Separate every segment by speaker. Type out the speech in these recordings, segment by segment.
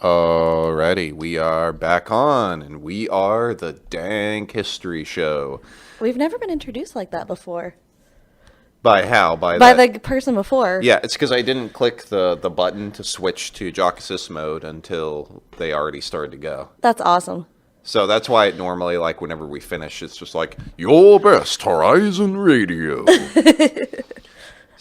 Speaker 1: Alrighty, we are back on, and we are the Dank History Show.
Speaker 2: We've never been introduced like that before.
Speaker 1: By how? By
Speaker 2: By
Speaker 1: that?
Speaker 2: the person before.
Speaker 1: Yeah, it's because I didn't click the button to switch to Jock Assist mode until they already started to go.
Speaker 2: That's awesome.
Speaker 1: So that's why it normally, like, whenever we finish, it's just like, your best Horizon Radio.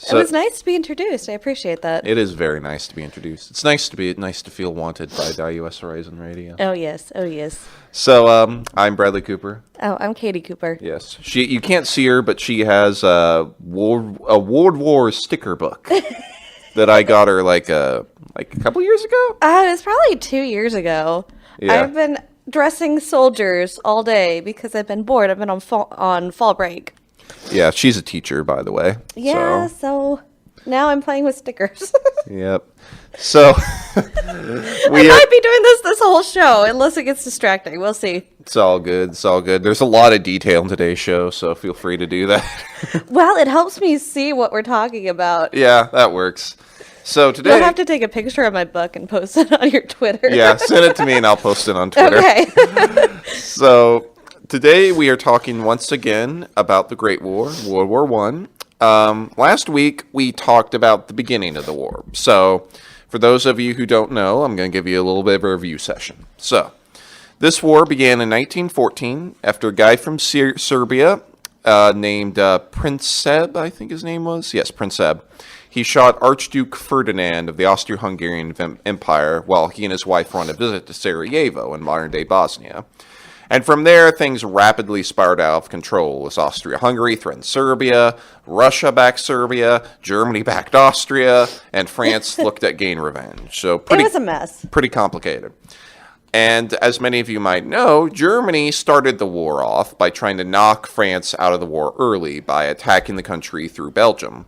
Speaker 2: It was nice to be introduced. I appreciate that.
Speaker 1: It is very nice to be introduced. It's nice to feel wanted by WS Horizon Radio.
Speaker 2: Oh, yes. Oh, yes.
Speaker 1: So, I'm Bradley Cooper.
Speaker 2: Oh, I'm Katie Cooper.
Speaker 1: Yes. You can't see her, but she has a World War sticker book that I got her like a couple years ago.
Speaker 2: It was probably 2 years ago.
Speaker 1: Yeah.
Speaker 2: I've been dressing soldiers all day because I've been bored. I've been on fall break.
Speaker 1: Yeah, she's a teacher, by the way.
Speaker 2: Yeah, so now I'm playing with stickers.
Speaker 1: Yep. So
Speaker 2: I might be doing this whole show unless it gets distracting. We'll see.
Speaker 1: It's all good. It's all good. There's a lot of detail in today's show, so feel free to do that.
Speaker 2: Well, it helps me see what we're talking about.
Speaker 1: Yeah, that works. So today,
Speaker 2: You'll have to take a picture of my book and post it on your Twitter.
Speaker 1: Yeah, send it to me and I'll post it on Twitter.
Speaker 2: Okay.
Speaker 1: So today we are talking once again about the Great War, World War One. Last week we talked about the beginning of the war. So for those of you who don't know, I'm going to give you a little bit of a review session. So this war began in 1914 after a guy from Serbia named Prince Seb, I think his name was. Yes, Prince Seb. He shot Archduke Ferdinand of the Austro-Hungarian Empire while he and his wife were on a visit to Sarajevo in modern-day Bosnia. And from there, things rapidly spiraled out of control as Austria-Hungary threatened Serbia, Russia backed Serbia, Germany backed Austria, and France looked at gain revenge. So
Speaker 2: It was a mess.
Speaker 1: pretty complicated. And as many of you might know, Germany started the war off by trying to knock France out of the war early by attacking the country through Belgium.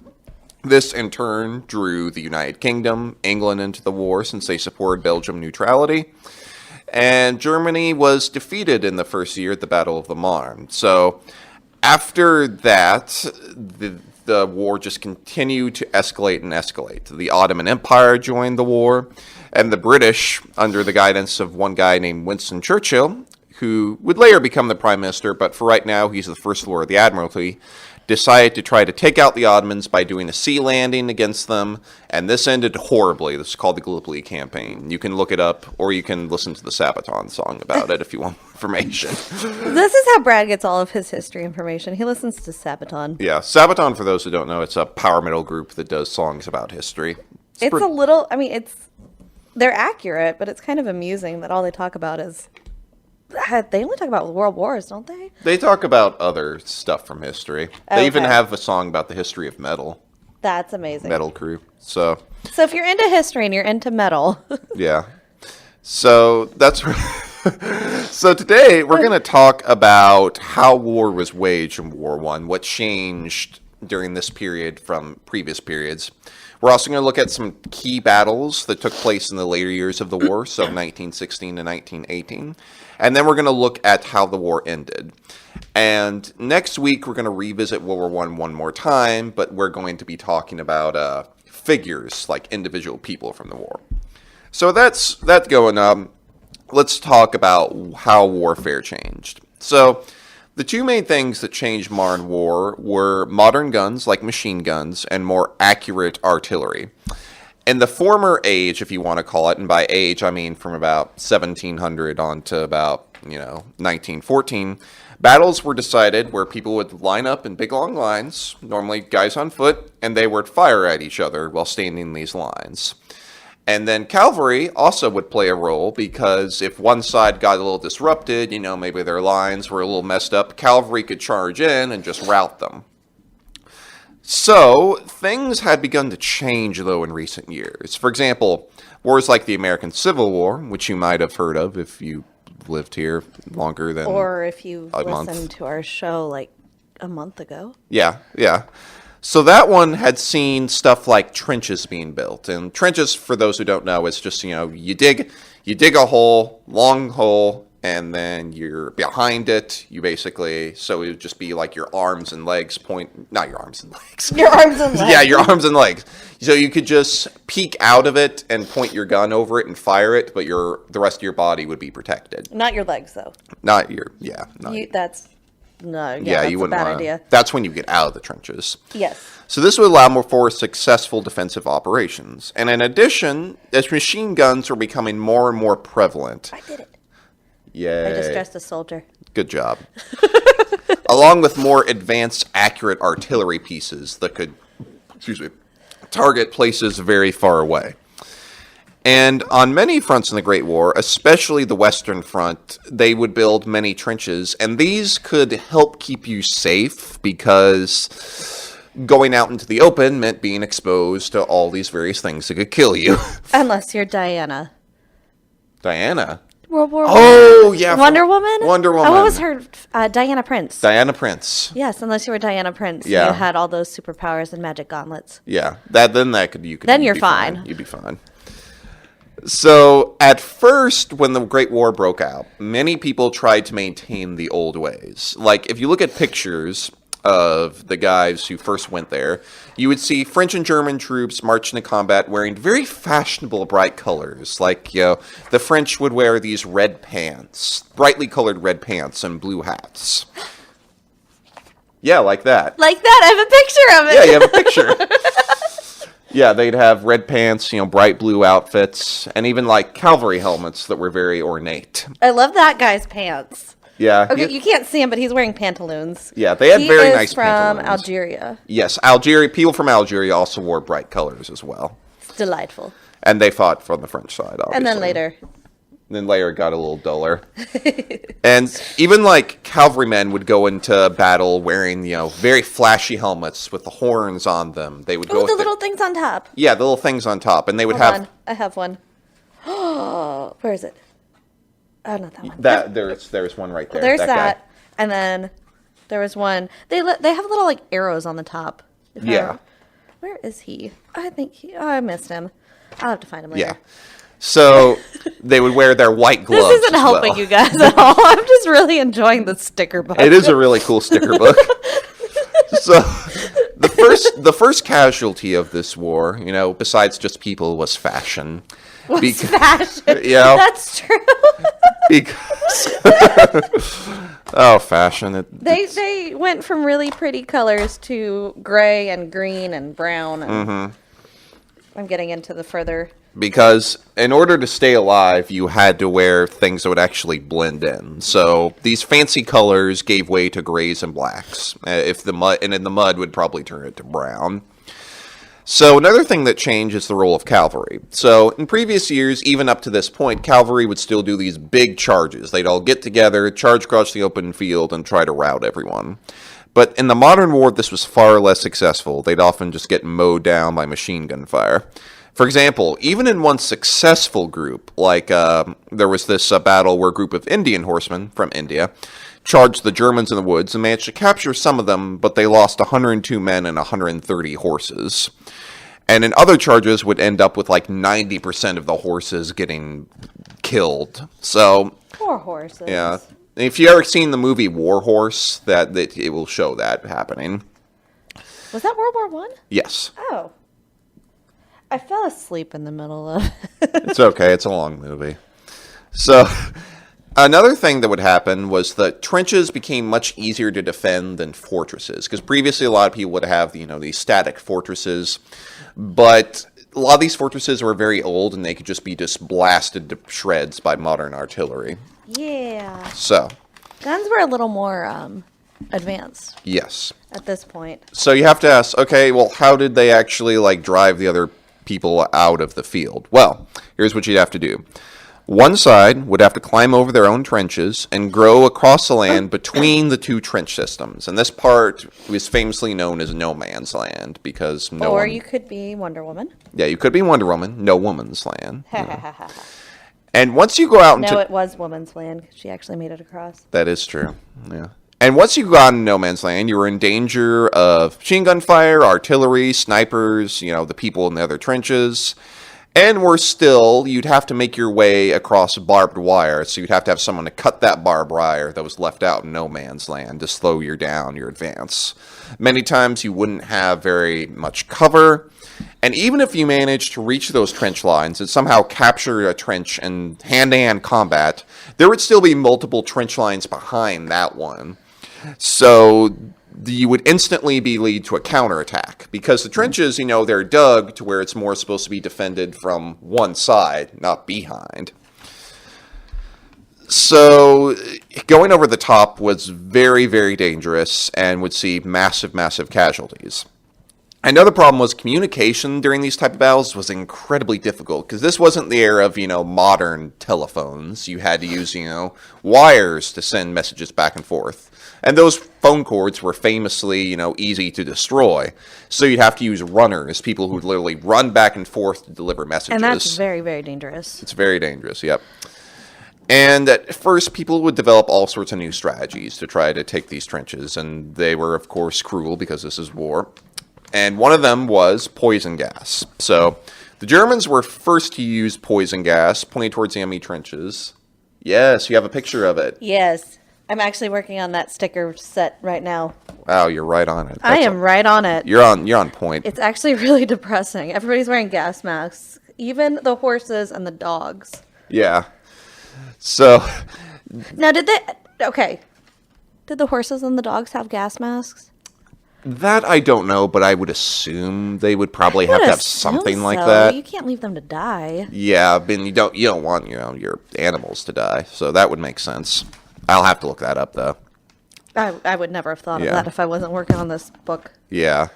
Speaker 1: This, in turn, drew the United Kingdom, England into the war since they supported Belgium neutrality. And Germany was defeated in the first year at the Battle of the Marne. So after that, the war just continued to escalate and escalate. The Ottoman Empire joined the war, and the British, under the guidance of one guy named Winston Churchill, who would later become the Prime Minister, but for right now he's the First Lord of the Admiralty, decided to try to take out the Ottomans by doing a sea landing against them, and this ended horribly. This is called the Gallipoli Campaign. You can look it up, or you can listen to the Sabaton song about it if you want more information.
Speaker 2: This is how Brad gets all of his history information. He listens to Sabaton.
Speaker 1: Yeah, Sabaton, for those who don't know, it's a power metal group that does songs about history.
Speaker 2: They're accurate, but it's kind of amusing that all they talk about is... They only talk about world wars, don't they?
Speaker 1: They talk about other stuff from history. They even have a song about the history of metal.
Speaker 2: That's amazing.
Speaker 1: Metal crew. So
Speaker 2: if you're into history and you're into metal.
Speaker 1: Yeah. So that's... So today we're going to talk about how war was waged in War One, what changed during this period from previous periods. We're also going to look at some key battles that took place in the later years of the war, so 1916 to 1918. And then we're going to look at how the war ended. And next week, we're going to revisit World War One one more time, but we're going to be talking about figures, like individual people from the war. So that's going on. Let's talk about how warfare changed. So the two main things that changed modern war were modern guns, like machine guns, and more accurate artillery. In the former age, if you want to call it, and by age I mean from about 1700 on to about, 1914, battles were decided where people would line up in big long lines, normally guys on foot, and they would fire at each other while standing in these lines. And then cavalry also would play a role because if one side got a little disrupted, maybe their lines were a little messed up, cavalry could charge in and just rout them. So, things had begun to change, though, in recent years. For example, wars like the American Civil War, which you might have heard of if you lived here longer than
Speaker 2: Or if you
Speaker 1: a month.
Speaker 2: listened to our show like a month ago.
Speaker 1: Yeah. So that one had seen stuff like trenches being built. And trenches, for those who don't know, is just, you dig a hole, long hole, and then you're behind it. You basically, so it would just be like your arms and legs not your arms and legs.
Speaker 2: Your arms and legs.
Speaker 1: Yeah, your arms and legs. So you could just peek out of it and point your gun over it and fire it, but the rest of your body would be protected.
Speaker 2: Not your legs, though.
Speaker 1: Not your, yeah. Not,
Speaker 2: That's no.
Speaker 1: yeah,
Speaker 2: that's
Speaker 1: you
Speaker 2: a
Speaker 1: wouldn't
Speaker 2: bad
Speaker 1: wanna,
Speaker 2: idea.
Speaker 1: That's when you get out of the trenches.
Speaker 2: Yes.
Speaker 1: So this would allow more for successful defensive operations. And in addition, as machine guns were becoming more and more prevalent.
Speaker 2: I did it.
Speaker 1: Yay.
Speaker 2: I just dressed a soldier.
Speaker 1: Good job. Along with more advanced, accurate artillery pieces that could, target places very far away. And on many fronts in the Great War, especially the Western Front, they would build many trenches, and these could help keep you safe because going out into the open meant being exposed to all these various things that could kill you.
Speaker 2: Unless you're Diana.
Speaker 1: Diana?
Speaker 2: World War
Speaker 1: Oh, yeah.
Speaker 2: Wonder Woman?
Speaker 1: Wonder Woman.
Speaker 2: Oh, what was her? Diana Prince.
Speaker 1: Diana Prince.
Speaker 2: Yes, unless you were Diana Prince.
Speaker 1: Yeah.
Speaker 2: You had all those superpowers and magic gauntlets.
Speaker 1: Yeah. Then you'd
Speaker 2: Then you're
Speaker 1: be
Speaker 2: fine.
Speaker 1: You'd be fine. So, at first, when the Great War broke out, many people tried to maintain the old ways. Like, if you look at pictures of the guys who first went there, you would see French and German troops marching into combat wearing very fashionable bright colors. Like, the French would wear these red pants, brightly colored red pants and blue hats. Yeah, like that.
Speaker 2: Like that? I have a picture of it.
Speaker 1: Yeah, you have a picture. Yeah, they'd have red pants, bright blue outfits, and even like cavalry helmets that were very ornate.
Speaker 2: I love that guy's pants.
Speaker 1: Yeah.
Speaker 2: Okay, you can't see him, but he's wearing pantaloons.
Speaker 1: Yeah, they had very nice
Speaker 2: from
Speaker 1: pantaloons.
Speaker 2: Algeria.
Speaker 1: Yes, Algeria. People from Algeria also wore bright colors as well,
Speaker 2: It's delightful.
Speaker 1: and they fought from the French side, obviously.
Speaker 2: And then later.
Speaker 1: It got a little duller. And even like cavalrymen would go into battle wearing, very flashy helmets with the horns on them. They would go
Speaker 2: Oh,
Speaker 1: with
Speaker 2: the little things on top.
Speaker 1: yeah, the little things on top, and they would
Speaker 2: Hold
Speaker 1: have
Speaker 2: on. I have one. Oh, where is it? Oh, not that one.
Speaker 1: that. There's one right there.
Speaker 2: There's
Speaker 1: that.
Speaker 2: that.
Speaker 1: Guy.
Speaker 2: And then there was one. They have little like arrows on the top.
Speaker 1: Yeah.
Speaker 2: Where is he? I missed him. I'll have to find him later.
Speaker 1: Yeah. So they would wear their white gloves.
Speaker 2: This isn't
Speaker 1: as
Speaker 2: helping
Speaker 1: well.
Speaker 2: you guys at all. I'm just really enjoying the sticker book.
Speaker 1: It is a really cool sticker book. So the first casualty of this war, besides just people, was fashion.
Speaker 2: Fashion.
Speaker 1: Yeah.
Speaker 2: That's true.
Speaker 1: Because fashion.
Speaker 2: They went from really pretty colors to gray and green and brown. And I'm getting into the further.
Speaker 1: Because in order to stay alive, you had to wear things that would actually blend in. So these fancy colors gave way to grays and blacks. If the mud would probably turn it to brown. So another thing that changed is the role of cavalry. So in previous years, even up to this point, cavalry would still do these big charges. They'd all get together, charge across the open field, and try to rout everyone. But in the modern war, this was far less successful. They'd often just get mowed down by machine gun fire. For example, even in one successful group, like there was this battle where a group of Indian horsemen from India charged the Germans in the woods and managed to capture some of them, but they lost 102 men and 130 horses. And in other charges would end up with like 90% of the horses getting killed. So,
Speaker 2: Poor horses.
Speaker 1: yeah. If you ever seen the movie War Horse, that it will show that happening.
Speaker 2: Was that World War One?
Speaker 1: Yes.
Speaker 2: Oh. I fell asleep in the middle of
Speaker 1: It's okay. It's a long movie. So, another thing that would happen was that trenches became much easier to defend than fortresses. Because previously, a lot of people would have, these static fortresses. But a lot of these fortresses were very old, and they could just be blasted to shreds by modern artillery.
Speaker 2: Yeah.
Speaker 1: So,
Speaker 2: Guns were a little more advanced
Speaker 1: yes.
Speaker 2: at this point.
Speaker 1: So you have to ask, okay, well, how did they actually, drive the other people out of the field? Well, here's what you'd have to do. One side would have to climb over their own trenches and grow across the land between the two trench systems. And this part was famously known as no man's land because
Speaker 2: You could be Wonder Woman.
Speaker 1: Yeah, you could be Wonder Woman, no woman's land.
Speaker 2: Ha ha ha ha.
Speaker 1: And once you go out into...
Speaker 2: No, it was woman's land because she actually made it across.
Speaker 1: That is true, yeah. And once you got into no man's land, you were in danger of machine gun fire, artillery, snipers, the people in the other trenches. And worse still, you'd have to make your way across barbed wire, so you'd have to have someone to cut that barbed wire that was left out in no man's land to slow you down your advance. Many times you wouldn't have very much cover, and even if you managed to reach those trench lines and somehow capture a trench in hand-to-hand combat, there would still be multiple trench lines behind that one. So you would instantly be lead to a counterattack because the trenches, they're dug to where it's more supposed to be defended from one side, not behind. So going over the top was very, very dangerous and would see massive, massive casualties. Another problem was communication during these type of battles was incredibly difficult because this wasn't the era of, modern telephones. You had to use, wires to send messages back and forth. And those phone cords were famously, easy to destroy. So you'd have to use runners, people who would literally run back and forth to deliver messages.
Speaker 2: And that's very, very dangerous.
Speaker 1: It's very dangerous, yep. And at first, people would develop all sorts of new strategies to try to take these trenches. And they were, of course, cruel because this is war. And one of them was poison gas. So the Germans were first to use poison gas, pointing towards the enemy trenches. Yes, you have a picture of it.
Speaker 2: Yes. I'm actually working on that sticker set right now.
Speaker 1: Wow, you're right on it.
Speaker 2: I am right on it.
Speaker 1: You're on point.
Speaker 2: It's actually really depressing. Everybody's wearing gas masks, even the horses and the dogs.
Speaker 1: Yeah. So
Speaker 2: now, did the horses and the dogs have gas masks?
Speaker 1: That I don't know, but I would assume they would probably have to have something like that.
Speaker 2: You can't leave them to die.
Speaker 1: Yeah, but you don't want your animals to die, so that would make sense. I'll have to look that up though.
Speaker 2: I would never have thought of that if I wasn't working on this book.
Speaker 1: Yeah.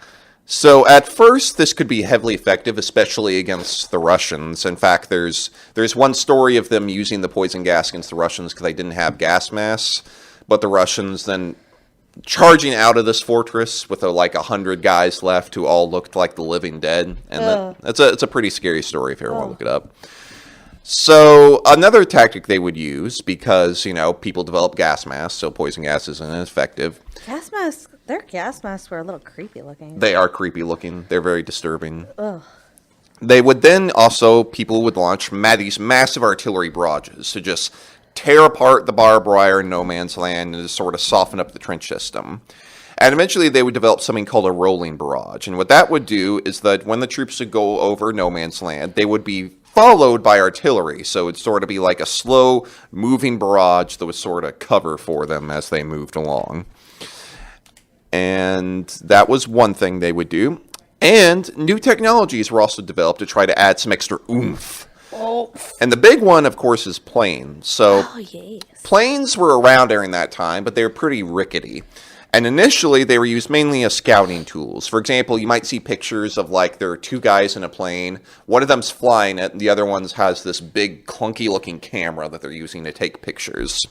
Speaker 1: So at first, this could be heavily effective, especially against the Russians. In fact, there's one story of them using the poison gas against the Russians because they didn't have gas masks, but the Russians then charging out of this fortress with 100 guys left who all looked like the living dead, and it's a pretty scary story if you ever want to look it up. So another tactic they would use, because, people develop gas masks, so poison gas isn't effective.
Speaker 2: Their gas masks were a little creepy looking.
Speaker 1: They are creepy looking. They're very disturbing. Ugh. They would then people would launch these massive artillery barrages to just tear apart the barbed wire in no man's land and to sort of soften up the trench system. And eventually they would develop something called a rolling barrage. And what that would do is that when the troops would go over no man's land, they would be followed by artillery. So it'd sort of be like a slow moving barrage that would sort of cover for them as they moved along. And that was one thing they would do. And new technologies were also developed to try to add some extra oomph. Oh. And the big one, of course, is planes. So planes were around during that time, but they were pretty rickety. And initially, they were used mainly as scouting tools. For example, you might see pictures of there are two guys in a plane. One of them's flying it, and the other one has this big, clunky-looking camera that they're using to take pictures.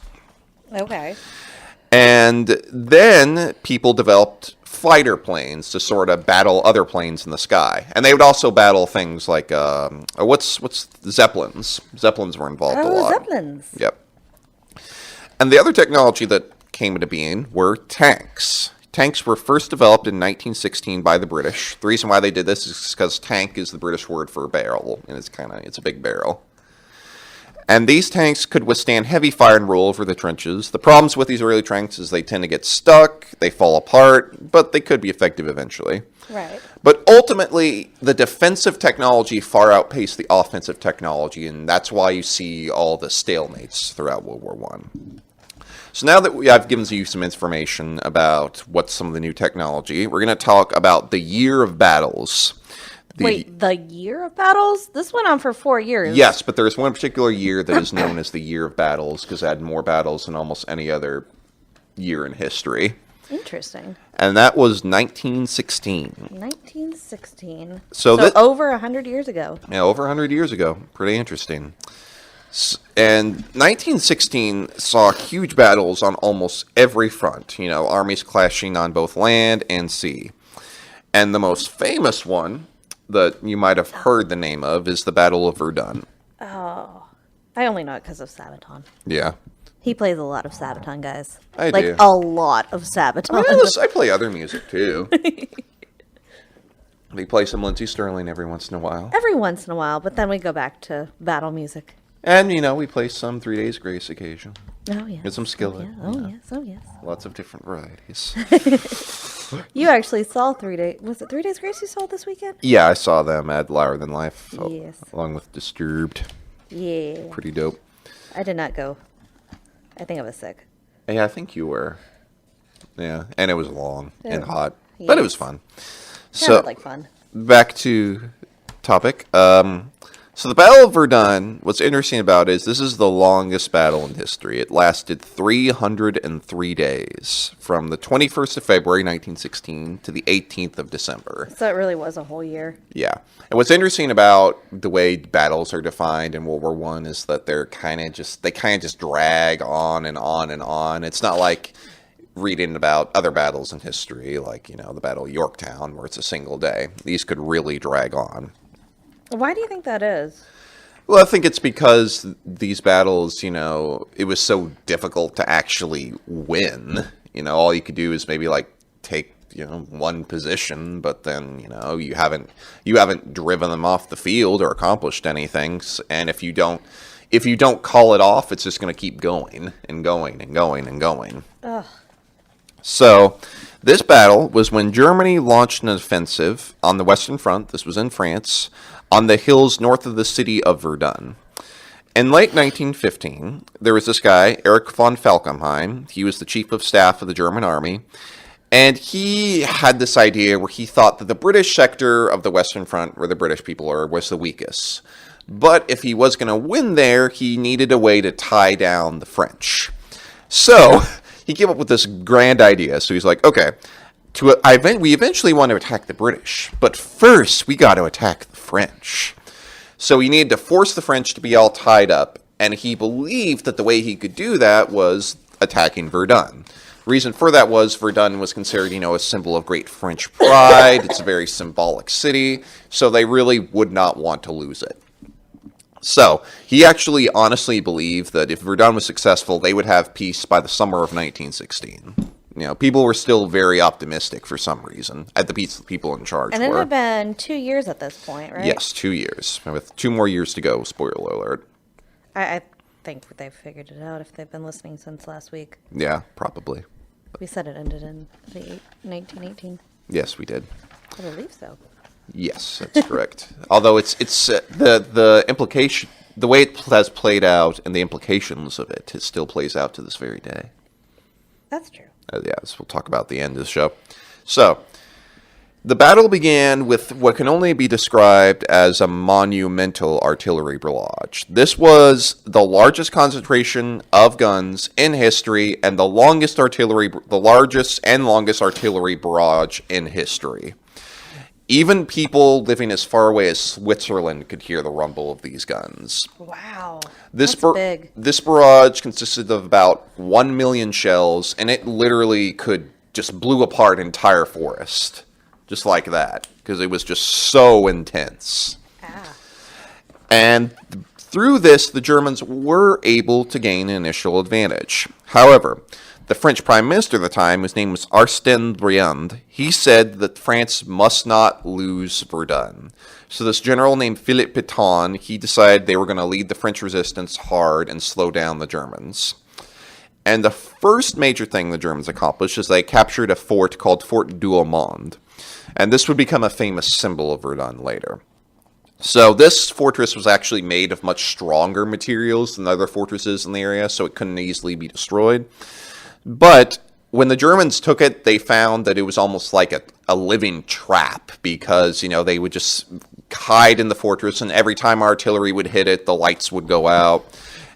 Speaker 2: Okay.
Speaker 1: And then people developed fighter planes to sort of battle other planes in the sky. And they would also battle things like, what's Zeppelins? Zeppelins were involved a lot.
Speaker 2: Zeppelins.
Speaker 1: Yep. And the other technology that came into being were tanks. Tanks were first developed in 1916 by the British. The reason why they did this is because tank is the British word for barrel, and it's a big barrel. And these tanks could withstand heavy fire and roll over the trenches. The problems with these early tanks is they tend to get stuck, they fall apart, but they could be effective eventually.
Speaker 2: Right.
Speaker 1: But ultimately, the defensive technology far outpaced the offensive technology, and that's why you see all the stalemates throughout World War I. So now that I've given you some information about what's some of the new technology, we're going to talk about the year of battles.
Speaker 2: Wait, the year of battles? This went on for 4 years.
Speaker 1: Yes, but there's one particular year that is known as the year of battles because it had more battles than almost any other year in history.
Speaker 2: Interesting.
Speaker 1: And that was 1916.
Speaker 2: 1916.
Speaker 1: So
Speaker 2: over 100 years ago.
Speaker 1: Yeah, over 100 years ago. Pretty interesting. And 1916 saw huge battles on almost every front. Armies clashing on both land and sea. And the most famous one that you might have heard the name of is the Battle of Verdun.
Speaker 2: Oh, I only know it because of Sabaton.
Speaker 1: Yeah.
Speaker 2: He plays a lot of Sabaton, guys.
Speaker 1: I do.
Speaker 2: A lot of Sabaton.
Speaker 1: I play other music too. They play some Lindsey Sterling every once in a while.
Speaker 2: Every once in a while, but then we go back to battle music.
Speaker 1: And, we play some 3 Days Grace occasion.
Speaker 2: Oh, yes.
Speaker 1: And some Skillet.
Speaker 2: Yes. Oh, yes.
Speaker 1: Lots of different varieties.
Speaker 2: You actually saw 3 Days... Was it 3 Days Grace you saw this weekend?
Speaker 1: Yeah, I saw them at Louder Than Life.
Speaker 2: Yes.
Speaker 1: Along with Disturbed.
Speaker 2: Yeah.
Speaker 1: Pretty dope.
Speaker 2: I did not go. I think I was sick.
Speaker 1: Yeah, I think you were. Yeah, and it was long and hot.
Speaker 2: Yes.
Speaker 1: But it was fun.
Speaker 2: Sounded like fun.
Speaker 1: Back to topic. So the Battle of Verdun, what's interesting about it is this is the longest battle in history. It lasted 303 days, from the 21st of February, 1916, to the 18th of December.
Speaker 2: So it really was a whole year.
Speaker 1: Yeah. And what's interesting about the way battles are defined in World War One is that they kind of just drag on and on and on. It's not like reading about other battles in history, like, the Battle of Yorktown, where it's a single day. These could really drag on.
Speaker 2: Why do you think that is?
Speaker 1: Well, I think it's because these battles, it was so difficult to actually win. All you could do is maybe take, one position, but then, you haven't driven them off the field or accomplished anything. And if you don't call it off, it's just going to keep going and going and going and going.
Speaker 2: Ugh.
Speaker 1: So, this battle was when Germany launched an offensive on the Western Front. This was in France, on the hills north of the city of Verdun. In late 1915, there was this guy, Erich von Falkenhayn. He was the chief of staff of the German army. And he had this idea where he thought that the British sector of the Western Front, where the British people are, was the weakest. But if he was going to win there, he needed a way to tie down the French. So he came up with this grand idea. So he's like, okay, we eventually want to attack the British, but first we got to attack the French. So he needed to force the French to be all tied up, and he believed that the way he could do that was attacking Verdun. The reason for that was Verdun was considered, a symbol of great French pride. It's a very symbolic city, so they really would not want to lose it. So he actually honestly believed that if Verdun was successful, they would have peace by the summer of 1916. People were still very optimistic for some reason at the people in charge.
Speaker 2: And it had been 2 years at this point, right?
Speaker 1: Yes, 2 years. With 2 more years to go, spoiler alert.
Speaker 2: I think they've figured it out if they've been listening since last week.
Speaker 1: Yeah, probably.
Speaker 2: We said it ended in 1918.
Speaker 1: Yes, we did.
Speaker 2: I believe so.
Speaker 1: Yes, that's correct. Although it's the implication, the way it has played out and the implications of it still plays out to this very day.
Speaker 2: That's true.
Speaker 1: Yes, we'll talk about the end of the show. So, the battle began with what can only be described as a monumental artillery barrage. This was the largest concentration of guns in history and the largest and longest artillery barrage in history. Even people living as far away as Switzerland could hear the rumble of these guns.
Speaker 2: Wow.
Speaker 1: That's
Speaker 2: big.
Speaker 1: This barrage consisted of about 1 million shells, and it literally just blew apart entire forest. Just like that. Because it was just so intense.
Speaker 2: Ah.
Speaker 1: And through this, the Germans were able to gain an initial advantage. However, the French Prime Minister at the time, whose name was Arsène Briand, he said that France must not lose Verdun. So this general named Philippe Pétain, he decided they were going to lead the French resistance hard and slow down the Germans. And the first major thing the Germans accomplished is they captured a fort called Fort Douaumont. And this would become a famous symbol of Verdun later. So this fortress was actually made of much stronger materials than other fortresses in the area, so it couldn't easily be destroyed. But when the Germans took it, they found that it was almost like a living trap because, they would just hide in the fortress, and every time artillery would hit it, the lights would go out,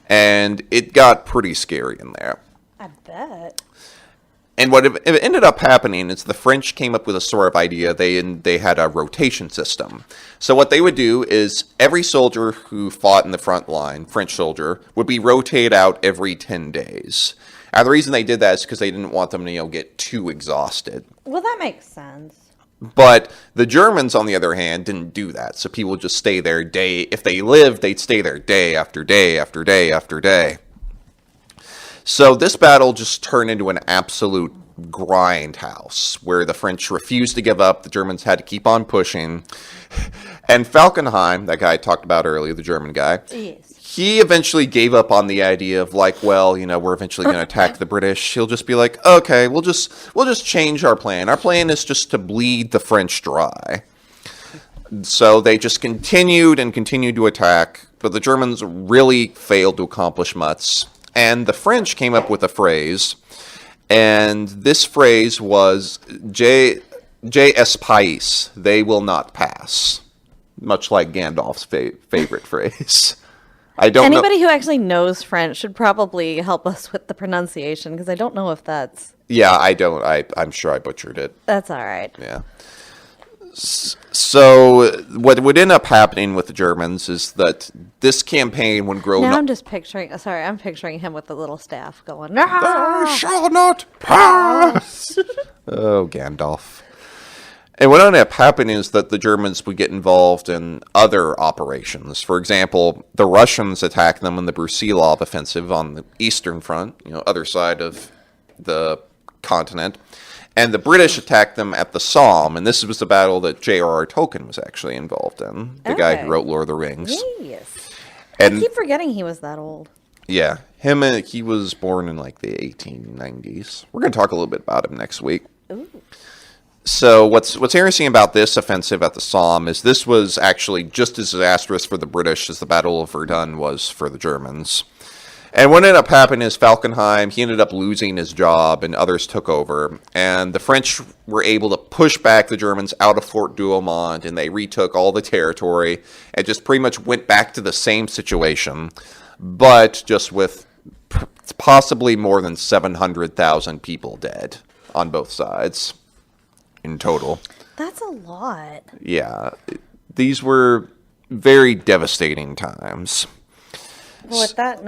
Speaker 1: and it got pretty scary in there.
Speaker 2: I bet.
Speaker 1: And what it ended up happening is the French came up with a sort of idea. They had a rotation system. So what they would do is every soldier who fought in the front line, French soldier, would be rotated out every 10 days. And the reason they did that is because they didn't want them to, get too exhausted.
Speaker 2: Well, that makes sense.
Speaker 1: But the Germans, on the other hand, didn't do that. So people would just stay there if they lived, they'd stay there day after day after day after day. So this battle just turned into an absolute grindhouse where the French refused to give up. The Germans had to keep on pushing. And Falkenhayn, that guy I talked about earlier, the German guy,
Speaker 2: Yes.
Speaker 1: he eventually gave up on the idea of like, well, we're eventually going to attack the British. He'll just be like, okay, we'll just change our plan. Our plan is just to bleed the French dry. So they just continued to attack, but the Germans really failed to accomplish much. And the French came up with a phrase, and this phrase was JS Pais, they will not pass. Much like Gandalf's favorite phrase. I don't know.
Speaker 2: Anybody who actually knows French should probably help us with the pronunciation, because I don't know if that's...
Speaker 1: Yeah, I don't. I'm sure I butchered it.
Speaker 2: That's all right.
Speaker 1: Yeah. So what would end up happening with the Germans is that this campaign would grow...
Speaker 2: Now I'm just picturing... Sorry, I'm picturing him with the little staff going...
Speaker 1: They shall not pass! Oh, Gandalf. And what ended up happening is that the Germans would get involved in other operations. For example, the Russians attacked them in the Brusilov offensive on the eastern front, other side of the continent. And the British attacked them at the Somme, and this was the battle that J.R.R. Tolkien was actually involved in, the guy who wrote Lord of the Rings.
Speaker 2: Yes.
Speaker 1: And
Speaker 2: I keep forgetting he was that old.
Speaker 1: yeah, he was born in like the 1890s. We're going to talk a little bit about him next week.
Speaker 2: Ooh.
Speaker 1: So what's interesting about this offensive at the Somme is this was actually just as disastrous for the British as the Battle of Verdun was for the Germans. And what ended up happening is Falkenhayn, he ended up losing his job and others took over. And the French were able to push back the Germans out of Fort Douaumont, and they retook all the territory and just pretty much went back to the same situation, but just with possibly more than 700,000 people dead on both sides in total.
Speaker 2: That's a lot.
Speaker 1: Yeah, these were very devastating times.
Speaker 2: Well, with that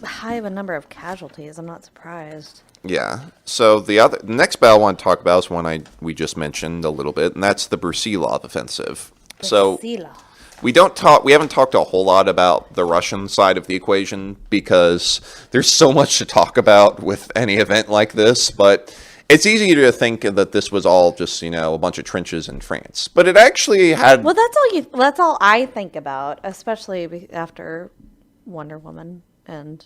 Speaker 2: high of a number of casualties, I'm not surprised.
Speaker 1: Yeah. So the next battle I want to talk about is one we just mentioned a little bit, and that's the Brusilov offensive. So we haven't talked a whole lot about the Russian side of the equation because there's so much to talk about with any event like this, but it's easy to think that this was all just, a bunch of trenches in France. But it actually had...
Speaker 2: Well, that's all I think about, especially after Wonder Woman and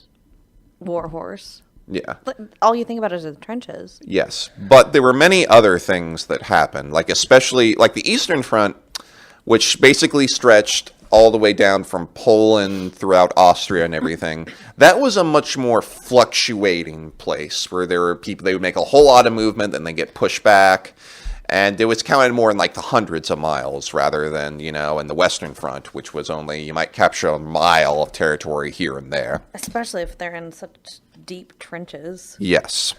Speaker 2: War Horse.
Speaker 1: Yeah.
Speaker 2: All you think about is the trenches.
Speaker 1: Yes. But there were many other things that happened, especially the Eastern Front, which basically stretched all the way down from Poland throughout Austria and everything. That was a much more fluctuating place where there were people, they would make a whole lot of movement, then they get pushed back. And it was counted more in the hundreds of miles rather than, in the Western Front, which was only, you might capture a mile of territory here and there.
Speaker 2: Especially if they're in such deep trenches.
Speaker 1: Yes.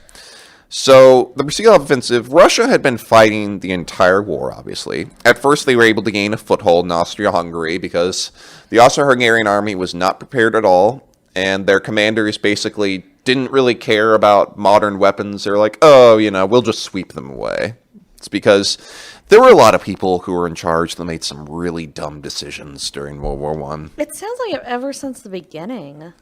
Speaker 1: So, the Brusilov offensive, Russia had been fighting the entire war, obviously. At first, they were able to gain a foothold in Austria-Hungary because the Austro-Hungarian army was not prepared at all, and their commanders basically didn't really care about modern weapons. They were like, oh, we'll just sweep them away. It's because there were a lot of people who were in charge that made some really dumb decisions during World War I.
Speaker 2: It sounds like ever since the beginning.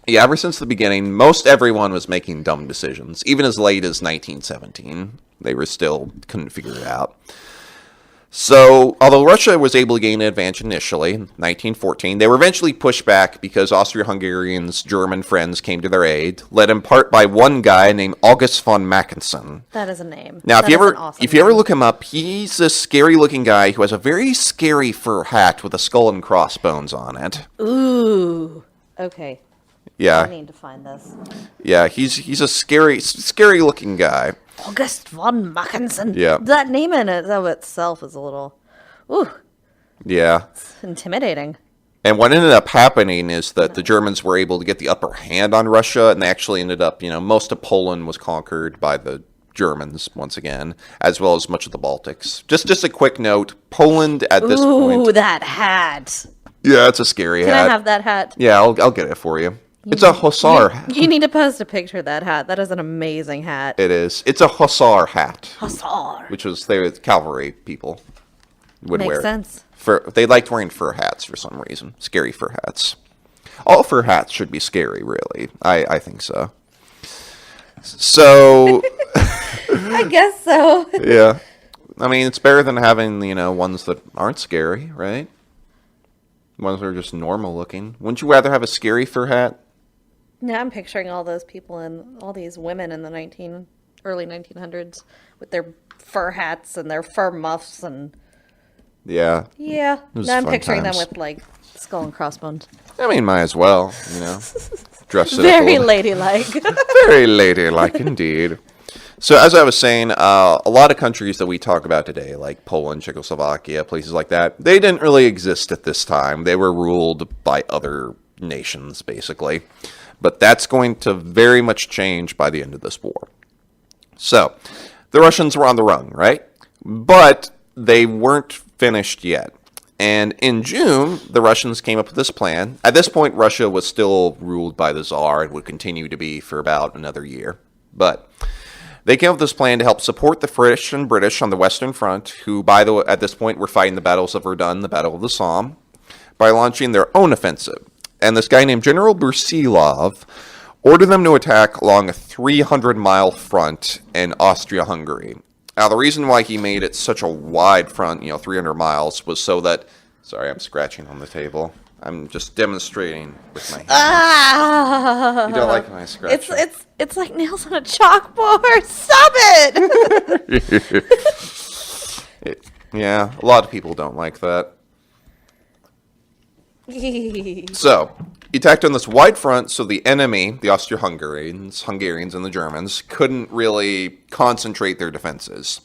Speaker 1: Yeah, ever since the beginning, most everyone was making dumb decisions. Even as late as 1917, they couldn't figure it out. So, although Russia was able to gain an advantage initially, in 1914, they were eventually pushed back because Austro-Hungarians' German friends came to their aid, led in part by one guy named August von Mackensen.
Speaker 2: That is a name.
Speaker 1: Now, if you ever
Speaker 2: name.
Speaker 1: look him up, he's a scary-looking guy who has a very scary fur hat with a skull and crossbones on it.
Speaker 2: Ooh. Okay.
Speaker 1: Yeah.
Speaker 2: I need to find this.
Speaker 1: Yeah, he's a scary-looking guy.
Speaker 2: August von Mackensen.
Speaker 1: Yeah.
Speaker 2: That name in it of itself is a little, ooh,
Speaker 1: Yeah.
Speaker 2: it's intimidating.
Speaker 1: And what ended up happening is that the Germans were able to get the upper hand on Russia, and they actually ended up, most of Poland was conquered by the Germans once again, as well as much of the Baltics. Just a quick note, Poland at this point...
Speaker 2: Ooh, that hat.
Speaker 1: Yeah, it's a scary hat.
Speaker 2: Can I have that hat?
Speaker 1: Yeah, I'll get it for you. It's a hussar hat.
Speaker 2: You need to post a picture of that hat. That is an amazing hat.
Speaker 1: It is. It's a hussar hat.
Speaker 2: Hussar.
Speaker 1: Which was the cavalry people would wear.
Speaker 2: Makes sense.
Speaker 1: They liked wearing fur hats for some reason. Scary fur hats. All fur hats should be scary, really. I think so. So...
Speaker 2: I guess so.
Speaker 1: Yeah. I mean, it's better than having, ones that aren't scary, right? Ones that are just normal looking. Wouldn't you rather have a scary fur hat?
Speaker 2: Now I'm picturing all those people and all these women in the early 1900s with their fur hats and their fur muffs and
Speaker 1: Yeah.
Speaker 2: yeah.
Speaker 1: was
Speaker 2: Now I'm
Speaker 1: fun
Speaker 2: picturing
Speaker 1: times.
Speaker 2: them with like skull and crossbones.
Speaker 1: I mean, might as well, Dress it
Speaker 2: Very
Speaker 1: up
Speaker 2: ladylike.
Speaker 1: Very ladylike indeed. So, as I was saying, a lot of countries that we talk about today, like Poland, Czechoslovakia, places like that, they didn't really exist at this time. They were ruled by other nations, basically. But that's going to very much change by the end of this war. So, the Russians were on the run, right? But they weren't finished yet. And in June, the Russians came up with this plan. At this point, Russia was still ruled by the Tsar and would continue to be for about another year. But they came up with this plan to help support the French and British on the Western Front, who, at this point, were fighting the battles of Verdun, the Battle of the Somme, by launching their own offensive. And this guy named General Brusilov ordered them to attack along a 300-mile front in Austria-Hungary. Now, the reason why he made it such a wide front, 300 miles, was so that... Sorry, I'm scratching on the table. I'm just demonstrating with my hands.
Speaker 2: Ah!
Speaker 1: You don't like my scratching?
Speaker 2: It's like nails on a chalkboard. Stop it!
Speaker 1: Yeah, a lot of people don't like that. So, he attacked on this wide front so the enemy, the Austro-Hungarians, and the Germans, couldn't really concentrate their defenses.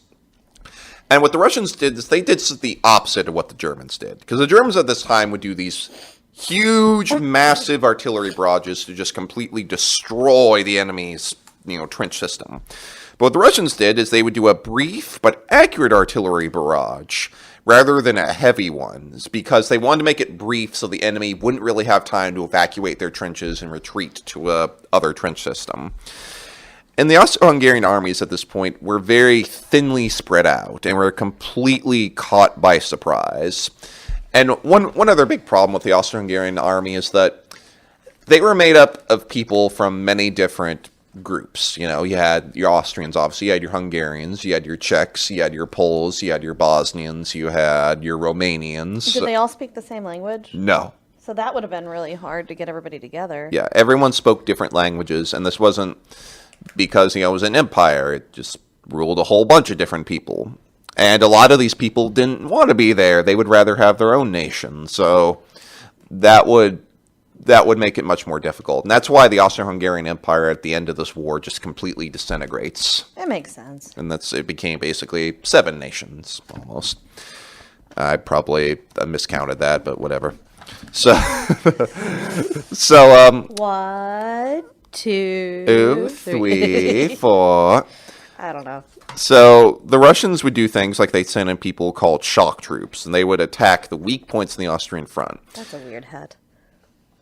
Speaker 1: And what the Russians did is they did the opposite of what the Germans did. Because the Germans at this time would do these huge, massive artillery barrages to just completely destroy the enemy's, trench system. But what the Russians did is they would do a brief but accurate artillery barrage rather than a heavy one, because they wanted to make it brief so the enemy wouldn't really have time to evacuate their trenches and retreat to a other trench system. And the Austro-Hungarian armies at this point were very thinly spread out and were completely caught by surprise. And one other big problem with the Austro-Hungarian army is that they were made up of people from many different groups. You had your Austrians, obviously, you had your Hungarians, you had your Czechs, you had your Poles, you had your Bosnians, you had your Romanians.
Speaker 2: Did they all speak the same language?
Speaker 1: No.
Speaker 2: So that would have been really hard to get everybody together.
Speaker 1: Yeah, everyone spoke different languages, and this wasn't because, it was an empire. It just ruled a whole bunch of different people. And a lot of these people didn't want to be there. They would rather have their own nation. So that would make it much more difficult. And that's why the Austro-Hungarian Empire at the end of this war just completely disintegrates.
Speaker 2: It makes sense.
Speaker 1: And it became basically 7 nations, almost. I probably miscounted that, but whatever. So,
Speaker 2: 1, 2,
Speaker 1: 3, 4.
Speaker 2: I don't know.
Speaker 1: So the Russians would do things like they'd send in people called shock troops, and they would attack the weak points in the Austrian front.
Speaker 2: That's a weird hat.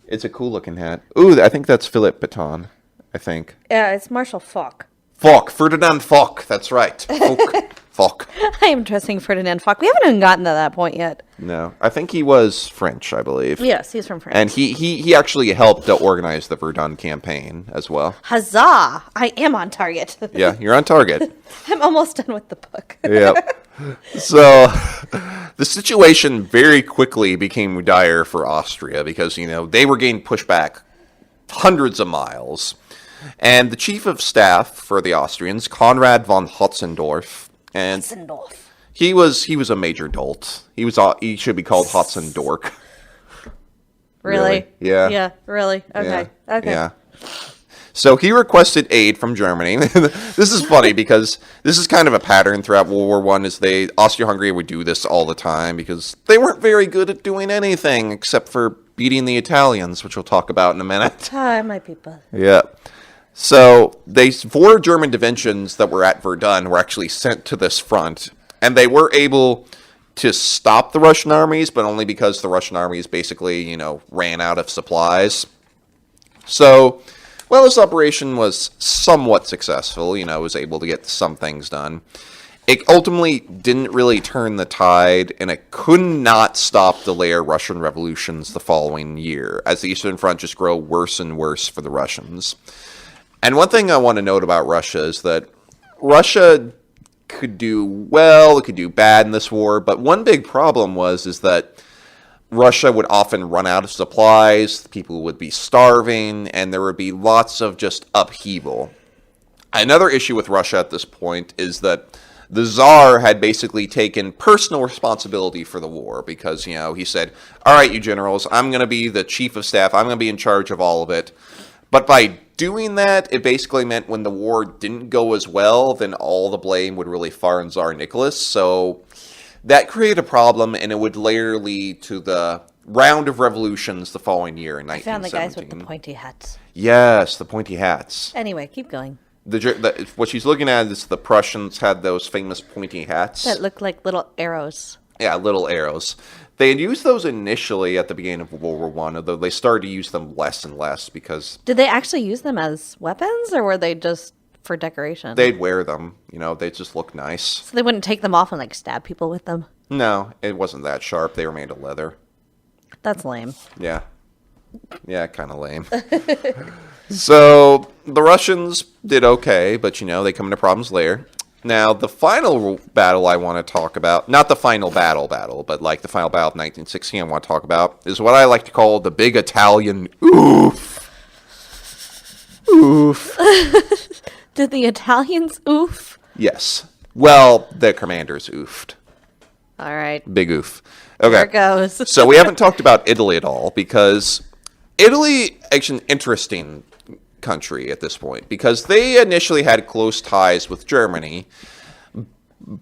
Speaker 1: It's a cool looking hat. Ooh, I think that's Philip Pétain. I think.
Speaker 2: Yeah, it's Marshal Foch.
Speaker 1: Foch, Ferdinand Foch. That's right. Foch.
Speaker 2: I am trusting Ferdinand Foch. We haven't even gotten to that point yet.
Speaker 1: No, I think he was French, I believe.
Speaker 2: Yes, he's from France.
Speaker 1: And he actually helped to organize the Verdun campaign as well.
Speaker 2: Huzzah! I am on target.
Speaker 1: Yeah, you're on target.
Speaker 2: I'm almost done with the book.
Speaker 1: Yep. So the situation very quickly became dire for Austria because, they were getting pushed back hundreds of miles. And the chief of staff for the Austrians, Konrad von Hotzendorf, and he was a major dolt. He should be called Hotzendorf.
Speaker 2: Really?
Speaker 1: Yeah.
Speaker 2: Yeah, really? Okay.
Speaker 1: Yeah.
Speaker 2: Okay.
Speaker 1: Yeah. So he requested aid from Germany. This is funny because this is kind of a pattern throughout World War I. Austria-Hungary would do this all the time because they weren't very good at doing anything except for beating the Italians, which we'll talk about in a minute.
Speaker 2: Hi, my people.
Speaker 1: Yeah. So 4 German divisions that were at Verdun were actually sent to this front, and they were able to stop the Russian armies, but only because the Russian armies basically, ran out of supplies. So, this operation was somewhat successful. It was able to get some things done. It ultimately didn't really turn the tide, and it could not stop the later Russian revolutions the following year, as the Eastern Front just grew worse and worse for the Russians. And one thing I want to note about Russia is that Russia could do well, it could do bad in this war, but one big problem is that Russia would often run out of supplies, people would be starving, and there would be lots of just upheaval. Another issue with Russia at this point is that the Tsar had basically taken personal responsibility for the war because, he said, all right, you generals, I'm going to be the chief of staff. I'm going to be in charge of all of it. But by doing that, it basically meant when the war didn't go as well, then all the blame would really fall on Tsar Nicholas. So that created a problem, and it would later lead to the round of revolutions the following year in 1917.
Speaker 2: I found the guys with the pointy hats.
Speaker 1: Yes, the pointy hats.
Speaker 2: Anyway, keep going.
Speaker 1: What she's looking at is the Prussians had those famous pointy hats.
Speaker 2: That looked like little arrows.
Speaker 1: Yeah, little arrows. They had used those initially at the beginning of World War One, although they started to use them less and less because...
Speaker 2: Did they actually use them as weapons, or were they just for decoration?
Speaker 1: They'd wear them. They just look nice.
Speaker 2: So they wouldn't take them off and, stab people with them?
Speaker 1: No, it wasn't that sharp. They were made of leather.
Speaker 2: That's lame.
Speaker 1: Yeah. Yeah, kind of lame. So, the Russians did okay, but, they come into problems later. Now, the final battle I want to talk about, not the final battle, but the final battle of 1916 I want to talk about, is what I like to call the big Italian oof. Oof.
Speaker 2: Did the Italians oof?
Speaker 1: Yes. Well, the commanders oofed.
Speaker 2: All right.
Speaker 1: Big oof. Okay.
Speaker 2: There it goes.
Speaker 1: So we haven't talked about Italy at all because Italy actually an interesting country at this point because they initially had close ties with Germany,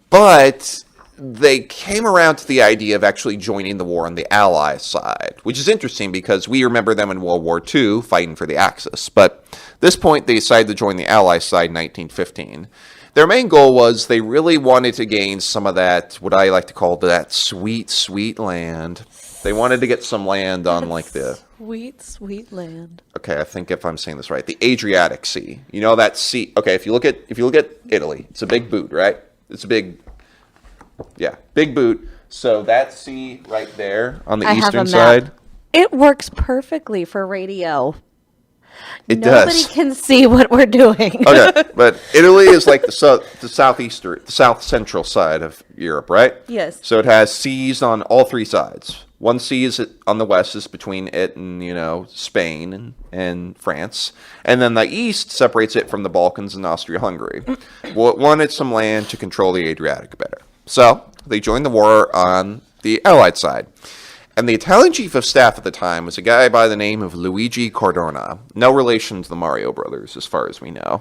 Speaker 1: but they came around to the idea of actually joining the war on the Allies side, which is interesting because we remember them in World War II fighting for the Axis. But at this point, they decided to join the Allies side in 1915. Their main goal was they really wanted to gain some of that, what I like to call that sweet, sweet land. They wanted to get some land on the...
Speaker 2: Sweet, sweet land.
Speaker 1: Okay, I think if I'm saying this right, the Adriatic Sea. That sea... Okay, if you look at Italy, it's a big boot, right? It's a big... Yeah, big boot. So that sea right there on the eastern side...
Speaker 2: It works perfectly for radio.
Speaker 1: It
Speaker 2: Nobody
Speaker 1: does.
Speaker 2: can see what we're doing.
Speaker 1: Okay, but Italy is like the south central side of Europe, right?
Speaker 2: Yes.
Speaker 1: So it has seas on all three sides. One sea is on the west is between it and, Spain and France. And then the east separates it from the Balkans and Austria-Hungary. Well, it wanted some land to control the Adriatic better. So they joined the war on the Allied side. And the Italian chief of staff at the time was a guy by the name of Luigi Cardona. No relation to the Mario brothers, as far as we know.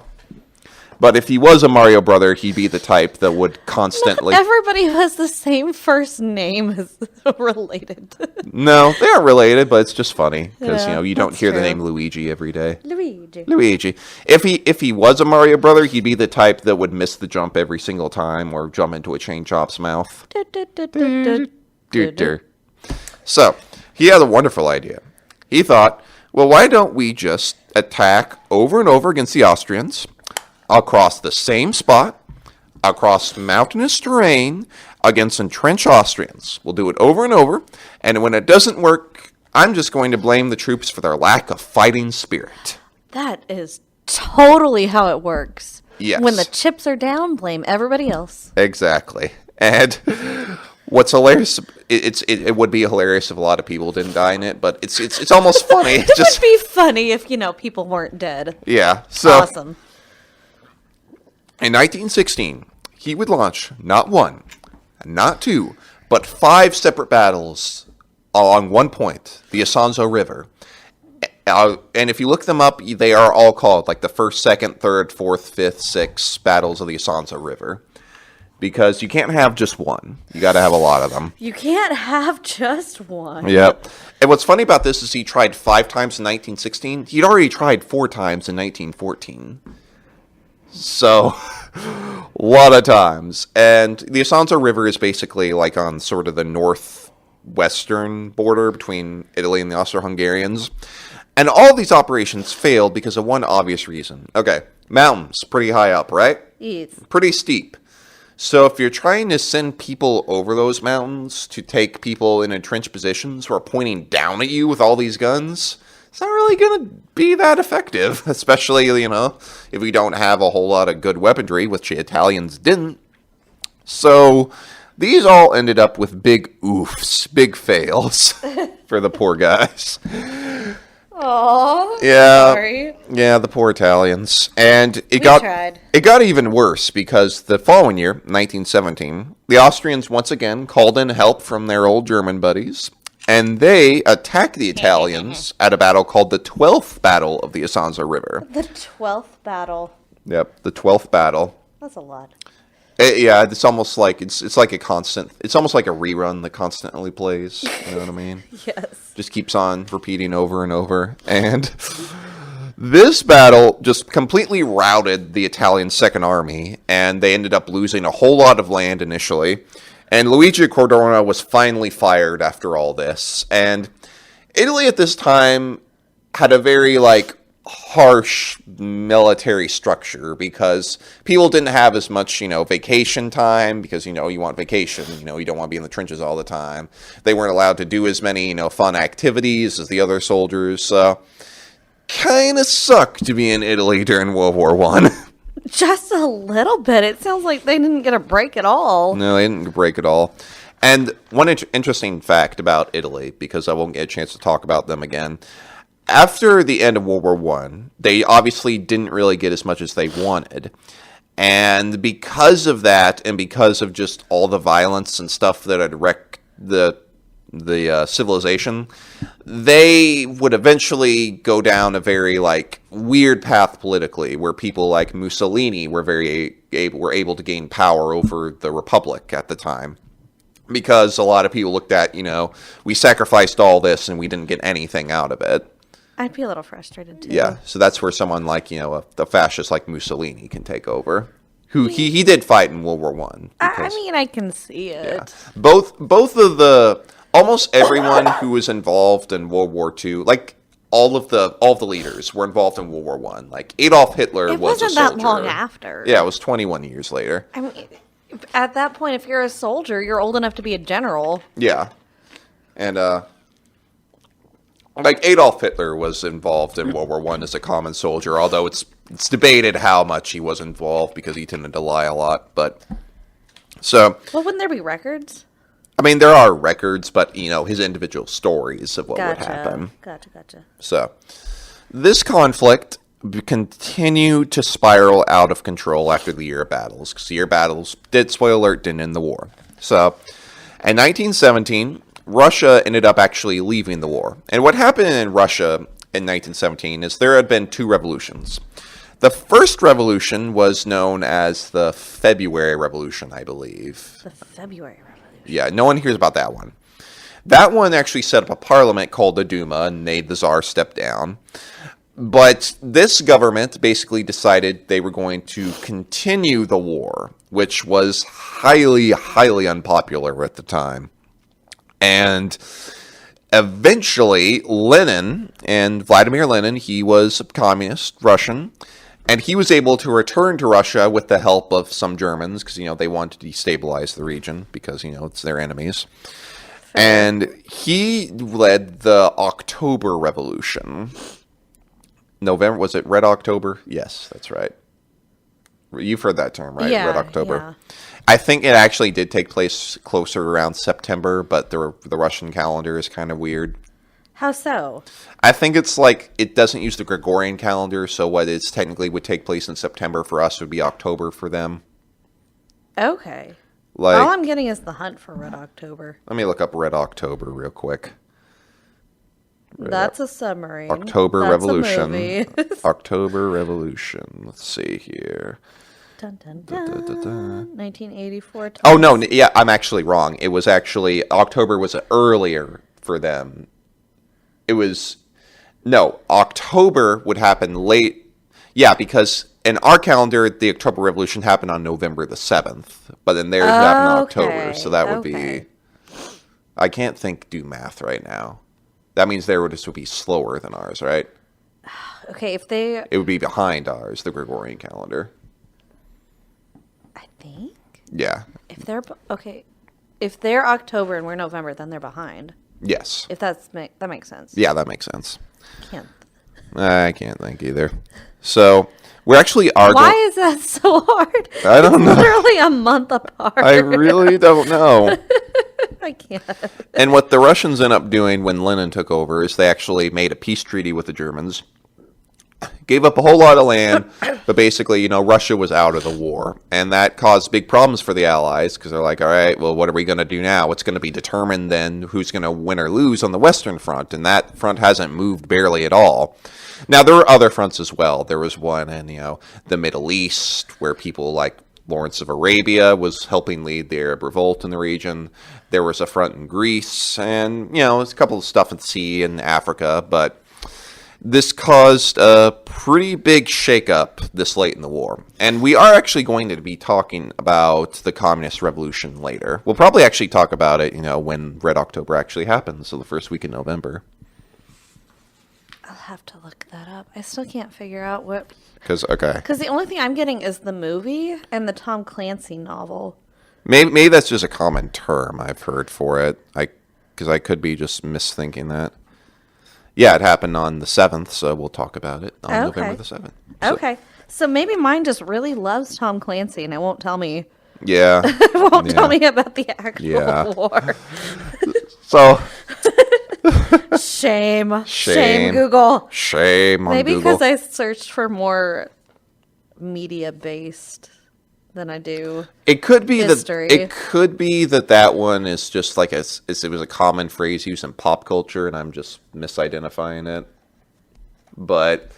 Speaker 1: But if he was a Mario brother, he'd be the type that would constantly...
Speaker 2: Not everybody who has the same first name is related.
Speaker 1: No, they are related, but it's just funny. Because,
Speaker 2: Yeah,
Speaker 1: you don't
Speaker 2: that's
Speaker 1: hear the
Speaker 2: true.
Speaker 1: name Luigi every day.
Speaker 2: Luigi.
Speaker 1: If he was a Mario brother, he'd be the type that would miss the jump every single time or jump into a chain chop's mouth. So, he had a wonderful idea. He thought, well, why don't we just attack over and over against the Austrians across the same spot, across mountainous terrain, against entrenched Austrians. We'll do it over and over, and when it doesn't work, I'm just going to blame the troops for their lack of fighting spirit.
Speaker 2: That is totally how it works.
Speaker 1: Yes.
Speaker 2: When the chips are down, blame everybody else.
Speaker 1: Exactly. And what's hilarious, it would be hilarious if a lot of people didn't die in it, but it's almost funny.
Speaker 2: It would be funny if, people weren't dead.
Speaker 1: Yeah. So
Speaker 2: Awesome.
Speaker 1: in 1916, he would launch not one, not two, but 5 separate battles along one point, the Isonzo River. And if you look them up, they are all called the 1st, 2nd, 3rd, 4th, 5th, 6th battles of the Isonzo River. Because you can't have just one. You got to have a lot of them.
Speaker 2: You can't have just one.
Speaker 1: Yep. And what's funny about this is he tried 5 times in 1916. He'd already tried 4 times in 1914. So, a lot of times. And the Isonzo River is basically on sort of the northwestern border between Italy and the Austro-Hungarians. And all these operations failed because of one obvious reason. Okay, mountains, pretty high up, right?
Speaker 2: Yes.
Speaker 1: Pretty steep. So if you're trying to send people over those mountains to take people in entrenched positions who are pointing down at you with all these guns, it's not really going to be that effective, especially, if we don't have a whole lot of good weaponry, which the Italians didn't. So these all ended up with big oofs, big fails for the poor guys.
Speaker 2: Oh,
Speaker 1: Yeah,
Speaker 2: sorry.
Speaker 1: yeah, the poor Italians, and
Speaker 2: We tried.
Speaker 1: it got even worse because the following year, 1917, the Austrians once again called in help from their old German buddies, and they attacked the Italians at a battle called the 12th Battle of the Isonzo River.
Speaker 2: The 12th battle.
Speaker 1: Yep, the 12th battle.
Speaker 2: That's a lot.
Speaker 1: Yeah, it's almost like it's like a constant. It's almost like a rerun that constantly plays. You know what I mean?
Speaker 2: Yes.
Speaker 1: Just keeps on repeating over and over. And this battle just completely routed the Italian Second Army, and they ended up losing a whole lot of land initially. And Luigi Cordona was finally fired after all this. And Italy at this time had a very harsh military structure because people didn't have as much, vacation time because, you want vacation, you don't want to be in the trenches all the time. They weren't allowed to do as many, fun activities as the other soldiers. So kind of sucked to be in Italy during World War One.
Speaker 2: Just a little bit. It sounds like they didn't get a break at all.
Speaker 1: No, they didn't break it all. And one interesting fact about Italy, because I won't get a chance to talk about them again, after the end of World War One, they obviously didn't really get as much as they wanted. And because of that, and because of just all the violence and stuff that had wrecked the civilization, they would eventually go down a very weird path politically, where people like Mussolini were able to gain power over the Republic at the time. Because a lot of people looked at, we sacrificed all this and we didn't get anything out of it.
Speaker 2: I'd be a little frustrated too.
Speaker 1: Yeah, so that's where someone like, a fascist like Mussolini can take over. Who he did fight in World War One.
Speaker 2: I mean, I can see it.
Speaker 1: Yeah. Both of the almost everyone who was involved in World War Two, all of the leaders were involved in World War One. Like Adolf Hitler
Speaker 2: It
Speaker 1: was a
Speaker 2: wasn't
Speaker 1: soldier.
Speaker 2: that long after.
Speaker 1: Yeah, it was 21 years later.
Speaker 2: I mean, at that point, if you're a soldier, you're old enough to be a general.
Speaker 1: Yeah. And Adolf Hitler was involved in World War One as a common soldier, although it's debated how much he was involved because he tended to lie a lot. But so,
Speaker 2: Well, wouldn't there be records?
Speaker 1: I mean, there are records, but his individual stories of what would happen.
Speaker 2: Gotcha.
Speaker 1: So, this conflict continued to spiral out of control after the year of battles, because the year of battles spoiler alert, didn't end the war. So, in 1917. Russia ended up actually leaving the war. And what happened in Russia in 1917 is there had been two revolutions. The first revolution was known as the February Revolution, I believe.
Speaker 2: The February Revolution.
Speaker 1: Yeah, no one hears about that one. That one actually set up a parliament called the Duma and made the Tsar step down. But this government basically decided they were going to continue the war, which was highly, highly unpopular at the time. And eventually, Lenin, and Vladimir Lenin, he was a communist Russian, and he was able to return to Russia with the help of some Germans, because, they wanted to destabilize the region, because, it's their enemies. And he led the October Revolution. November, was it Red October? Yes, that's right. You've heard that term, right?
Speaker 2: Yeah,
Speaker 1: Red October.
Speaker 2: yeah.
Speaker 1: I think it actually did take place closer around September, but the Russian calendar is kind of weird.
Speaker 2: How so?
Speaker 1: I think it's it doesn't use the Gregorian calendar, so what is technically would take place in September for us would be October for them.
Speaker 2: Okay. All
Speaker 1: Like,
Speaker 2: I'm getting is the hunt for Red October.
Speaker 1: let me look up Red October real quick.
Speaker 2: That's a submarine.
Speaker 1: October
Speaker 2: That's
Speaker 1: Revolution.
Speaker 2: A movie.
Speaker 1: October Revolution. Let's see here.
Speaker 2: Dun, dun, dun. 1984.
Speaker 1: Oh no, yeah, I'm actually wrong. It was actually October was earlier for them. It was October would happen late. Yeah, because in our calendar, the October Revolution happened on November the 7th, but then theirs happened in October, so that would be. I can't do math right now. That means this would be slower than ours, right?
Speaker 2: Okay, if they.
Speaker 1: It would be behind ours, the Gregorian calendar.
Speaker 2: I think.
Speaker 1: Yeah.
Speaker 2: If they're October and we're November, then they're behind.
Speaker 1: Yes.
Speaker 2: If that makes sense.
Speaker 1: Yeah, that makes sense.
Speaker 2: Can't.
Speaker 1: I can't think either. So, We actually are
Speaker 2: Why
Speaker 1: going.
Speaker 2: is that so hard?
Speaker 1: I don't know.
Speaker 2: It's literally a month apart.
Speaker 1: I really don't know.
Speaker 2: I can't.
Speaker 1: And what the Russians ended up doing when Lenin took over is they actually made a peace treaty with the Germans, gave up a whole lot of land, but basically, Russia was out of the war. And that caused big problems for the Allies because they're like, all right, well, what are we going to do now? What's going to be determined then who's going to win or lose on the Western Front? And that front hasn't moved barely at all. Now, there were other fronts as well. There was one in, the Middle East where people like Lawrence of Arabia was helping lead the Arab revolt in the region. There was a front in Greece and, there's a couple of stuff at sea in Africa, but this caused a pretty big shakeup this late in the war. And we are actually going to be talking about the Communist Revolution later. We'll probably actually talk about it, when Red October actually happens, so the first week in November.
Speaker 2: I'll have to look that up. I still can't figure out what...
Speaker 1: Because
Speaker 2: the only thing I'm getting is the movie and the Tom Clancy novel.
Speaker 1: Maybe that's just a common term I've heard for it. Because I could be just misthinking that. Yeah, it happened on the 7th, so we'll talk about it on November the 7th.
Speaker 2: Okay. So maybe mine just really loves Tom Clancy and it won't tell me.
Speaker 1: Yeah.
Speaker 2: It won't tell me about the actual war.
Speaker 1: So...
Speaker 2: Shame, Google.
Speaker 1: Shame on
Speaker 2: Maybe
Speaker 1: Google.
Speaker 2: because I searched for more media-based than I do
Speaker 1: It could be
Speaker 2: history.
Speaker 1: that one is just like it was a common phrase used in pop culture, and I'm just misidentifying it. But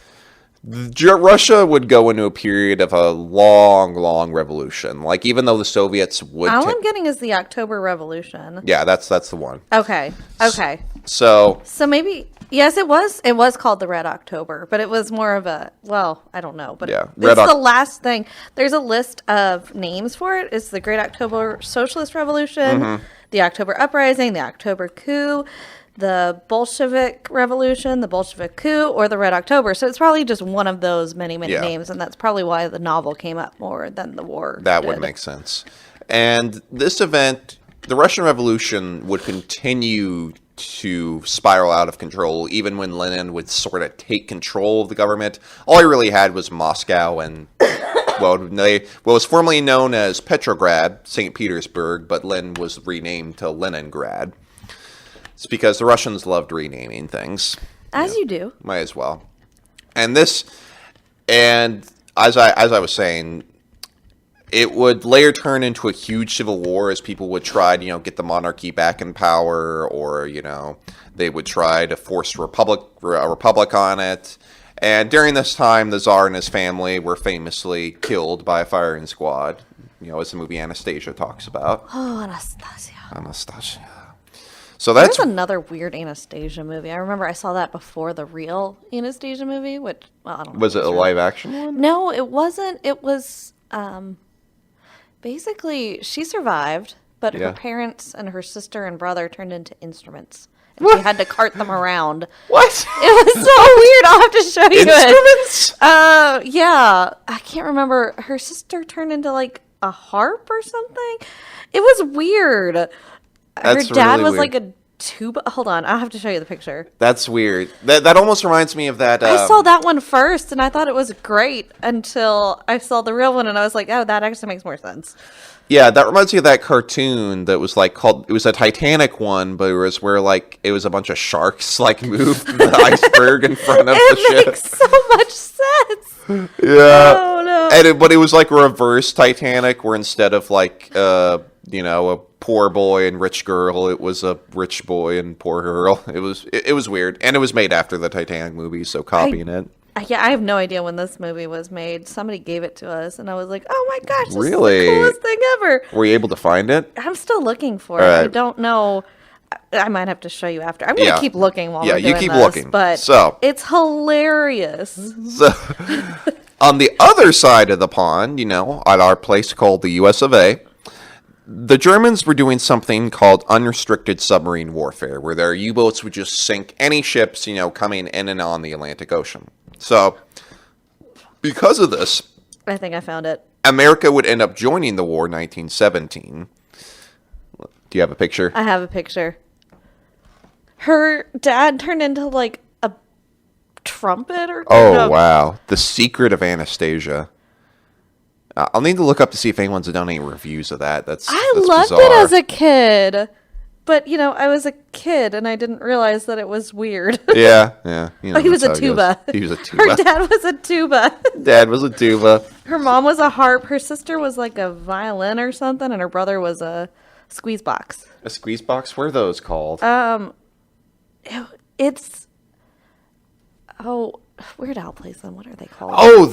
Speaker 1: Russia would go into a period of a long, long revolution. Like even though the Soviets would,
Speaker 2: all I'm getting is the October Revolution.
Speaker 1: yeah, that's the one.
Speaker 2: Okay.
Speaker 1: So
Speaker 2: Maybe yes, it was called the Red October, but it was more of a I don't know, but
Speaker 1: Yeah,
Speaker 2: it's the last thing. There's a list of names for it. It's the Great October Socialist Revolution, the October Uprising, the October Coup, the Bolshevik Revolution, the Bolshevik Coup, or the Red October. So it's probably just one of those many names, and that's probably why the novel came up more than the war.
Speaker 1: that would make sense. And this event, the Russian Revolution, would continue to spiral out of control, even when Lenin would sort of take control of the government. All he really had was Moscow and, what was formerly known as Petrograd, St. Petersburg, but Lenin was renamed to Leningrad. It's because the Russians loved renaming things.
Speaker 2: As you do.
Speaker 1: Might as well. And as I was saying, it would later turn into a huge civil war as people would try to, get the monarchy back in power, or, they would try to force a republic on it. And during this time, the Tsar and his family were famously killed by a firing squad, as the movie Anastasia talks about.
Speaker 2: Oh, Anastasia.
Speaker 1: So that's
Speaker 2: There's another weird Anastasia movie. I remember I saw that before the real Anastasia movie, which, I don't know.
Speaker 1: Was it a live action one?
Speaker 2: No, it wasn't. It was, basically, she survived, but her parents and her sister and brother turned into instruments. And she had to cart them around.
Speaker 1: What?
Speaker 2: It was so weird. I'll have to show you
Speaker 1: Instruments?
Speaker 2: it. Yeah. I can't remember. Her sister turned into, like, a harp or something. It was weird. Her dad was like a tuba. Hold on. I'll have to show you the picture.
Speaker 1: That's weird. That almost reminds me of that.
Speaker 2: I saw that one first, and I thought it was great until I saw the real one, and I was like, oh, that actually makes more sense.
Speaker 1: Yeah, that reminds me of that cartoon that was it was a Titanic one, but it was where it was a bunch of sharks moved the iceberg in front of the ship.
Speaker 2: It makes so much sense.
Speaker 1: Yeah.
Speaker 2: Oh no.
Speaker 1: And but it was like a reverse Titanic, where instead of a poor boy and rich girl, it was a rich boy and poor girl. It was weird, and it was made after the Titanic movie, so copying it.
Speaker 2: Yeah, I have no idea when this movie was made. Somebody gave it to us, and I was like, oh my gosh, this
Speaker 1: Really?
Speaker 2: is the coolest thing ever.
Speaker 1: Were you able to find it?
Speaker 2: I'm still looking for it.
Speaker 1: All right.
Speaker 2: I don't know. I might have to show you after. I'm going to keep looking while we're doing
Speaker 1: you keep
Speaker 2: this,
Speaker 1: looking.
Speaker 2: But
Speaker 1: So
Speaker 2: it's hilarious.
Speaker 1: So, on the other side of the pond, at our place called the US of A, the Germans were doing something called unrestricted submarine warfare, where their U-boats would just sink any ships, coming in and on the Atlantic Ocean. So, because of this,
Speaker 2: I think I found it.
Speaker 1: America would end up joining the war in 1917. Do you have a picture?
Speaker 2: I have a picture. Her dad turned into like a trumpet or
Speaker 1: Oh,
Speaker 2: no.
Speaker 1: wow. The Secret of Anastasia. I'll need to look up to see if anyone's done any reviews of that. That's
Speaker 2: Loved
Speaker 1: bizarre.
Speaker 2: it as a kid. But, I was a kid and I didn't realize that it was weird.
Speaker 1: Yeah, yeah. You know,
Speaker 2: Oh, he was
Speaker 1: that's
Speaker 2: a
Speaker 1: how it goes.
Speaker 2: tuba.
Speaker 1: He was a
Speaker 2: Her
Speaker 1: tuba.
Speaker 2: dad was a tuba.
Speaker 1: Dad was a tuba.
Speaker 2: Her mom was a harp. Her sister was like a violin or something. And her brother was a squeeze box.
Speaker 1: A squeeze box? What are those called?
Speaker 2: It's... Oh, Weird Al plays them. What are they called?
Speaker 1: Oh,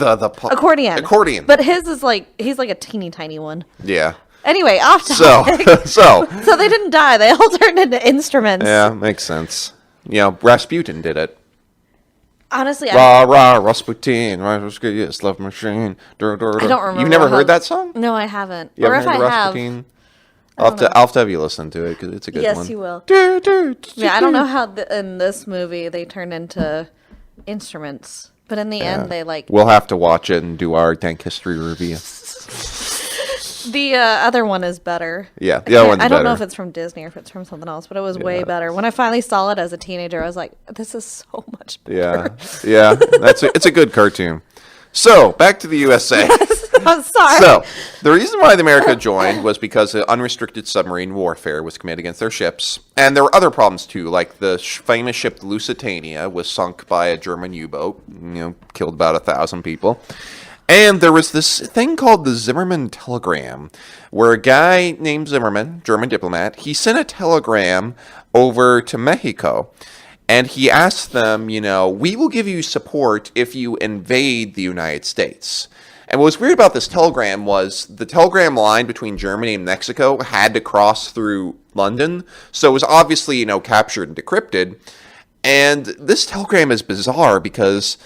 Speaker 2: accordion.
Speaker 1: Accordion.
Speaker 2: But his is he's like a teeny tiny one.
Speaker 1: Yeah.
Speaker 2: Anyway, off
Speaker 1: So,
Speaker 2: topic.
Speaker 1: so.
Speaker 2: So they didn't die. They all turned into instruments.
Speaker 1: Yeah, makes sense. Rasputin did it.
Speaker 2: Honestly,
Speaker 1: Rah, rah, Rasputin, yes, love machine.
Speaker 2: I don't remember.
Speaker 1: You've never heard that song?
Speaker 2: No, I haven't.
Speaker 1: You
Speaker 2: Or
Speaker 1: haven't
Speaker 2: if
Speaker 1: heard
Speaker 2: I
Speaker 1: of
Speaker 2: have,
Speaker 1: Rasputin? I'll have to have you listen to it because it's a good one.
Speaker 2: yes, you will.
Speaker 1: Yeah,
Speaker 2: Yeah, I don't know how in this movie they turned into instruments, but in the end they
Speaker 1: We'll have to watch it and do our Dank history review.
Speaker 2: The other one is better.
Speaker 1: Yeah, the other one's
Speaker 2: I don't know
Speaker 1: better.
Speaker 2: if it's from Disney or if it's from something else, but it was way better. When I finally saw it as a teenager, I was like, "This is so much better."
Speaker 1: Yeah. It's a good cartoon. So back to the USA.
Speaker 2: I'm sorry.
Speaker 1: So, the reason why America joined was because unrestricted submarine warfare was committed against their ships. And there were other problems, too, like the famous ship Lusitania was sunk by a German U-boat, killed about 1,000 people. And there was this thing called the Zimmermann telegram, where a guy named Zimmermann, German diplomat, he sent a telegram over to Mexico. And he asked them, we will give you support if you invade the United States. And what was weird about this telegram was the telegram line between Germany and Mexico had to cross through London. So it was obviously, captured and decrypted. And this telegram is bizarre because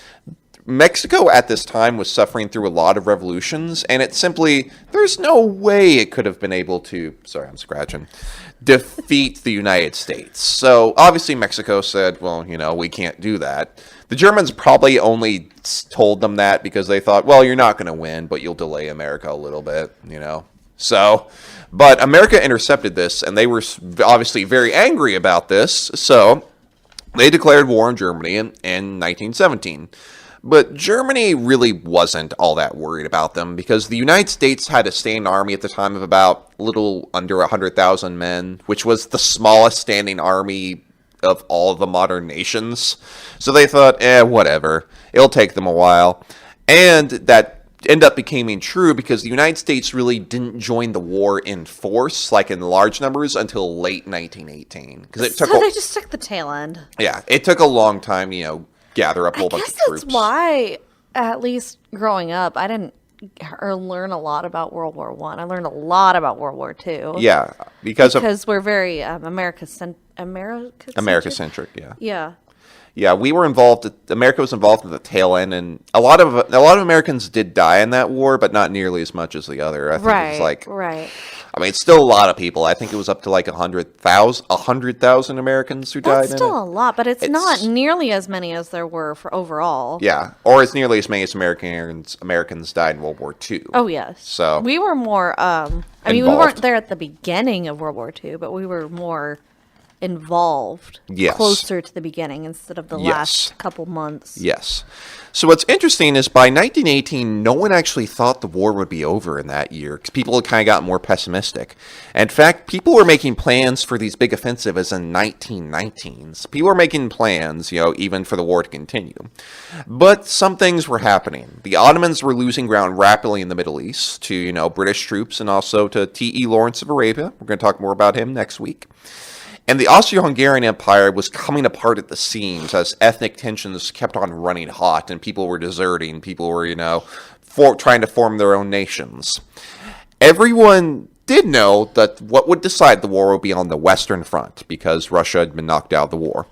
Speaker 1: Mexico at this time was suffering through a lot of revolutions. And there's no way it could have been able to, defeat the United States. So obviously Mexico said, well, we can't do that. The Germans probably only told them that because they thought, well, you're not going to win, but you'll delay America a little bit, So, but America intercepted this, and they were obviously very angry about this. So they declared war on Germany in 1917. But Germany really wasn't all that worried about them because the United States had a standing army at the time of about a little under 100,000 men, which was the smallest standing army of all the modern nations. So they thought, whatever. It'll take them a while. And that ended up becoming true because the United States really didn't join the war in force, like in large numbers, until late 1918. Because
Speaker 2: So they just took the tail end.
Speaker 1: Yeah, it took a long time, gather up a whole bunch of troops.
Speaker 2: That's why, at least growing up, I didn't learn a lot about World War One. I learned a lot about World War Two.
Speaker 1: Yeah, because
Speaker 2: we're very America-centric.
Speaker 1: America-centric. Yeah.
Speaker 2: Yeah.
Speaker 1: Yeah, we were involved. America was involved at the tail end, and a lot of Americans did die in that war, but not nearly as much as the other. I think it was
Speaker 2: right.
Speaker 1: I mean, it's still a lot of people. I think it was up to like 100,000 Americans who died.
Speaker 2: That's still a lot, but it's not nearly as many as there were for overall.
Speaker 1: Yeah, or as nearly as many as Americans died in World War II.
Speaker 2: Oh yes.
Speaker 1: So
Speaker 2: we were more. We weren't there at the beginning of World War II, but we were more involved, closer to the beginning instead of the last couple months.
Speaker 1: Yes. So what's interesting is by 1918, no one actually thought the war would be over in that year because people had kind of gotten more pessimistic. In fact, people were making plans for these big offensives in 1919s. People were making plans, even for the war to continue. But some things were happening. The Ottomans were losing ground rapidly in the Middle East to, British troops and also to T.E. Lawrence of Arabia. We're going to talk more about him next week. And the Austro-Hungarian Empire was coming apart at the seams as ethnic tensions kept on running hot and people were deserting. People were, trying to form their own nations. Everyone did know that what would decide the war would be on the Western Front because Russia had been knocked out of the war.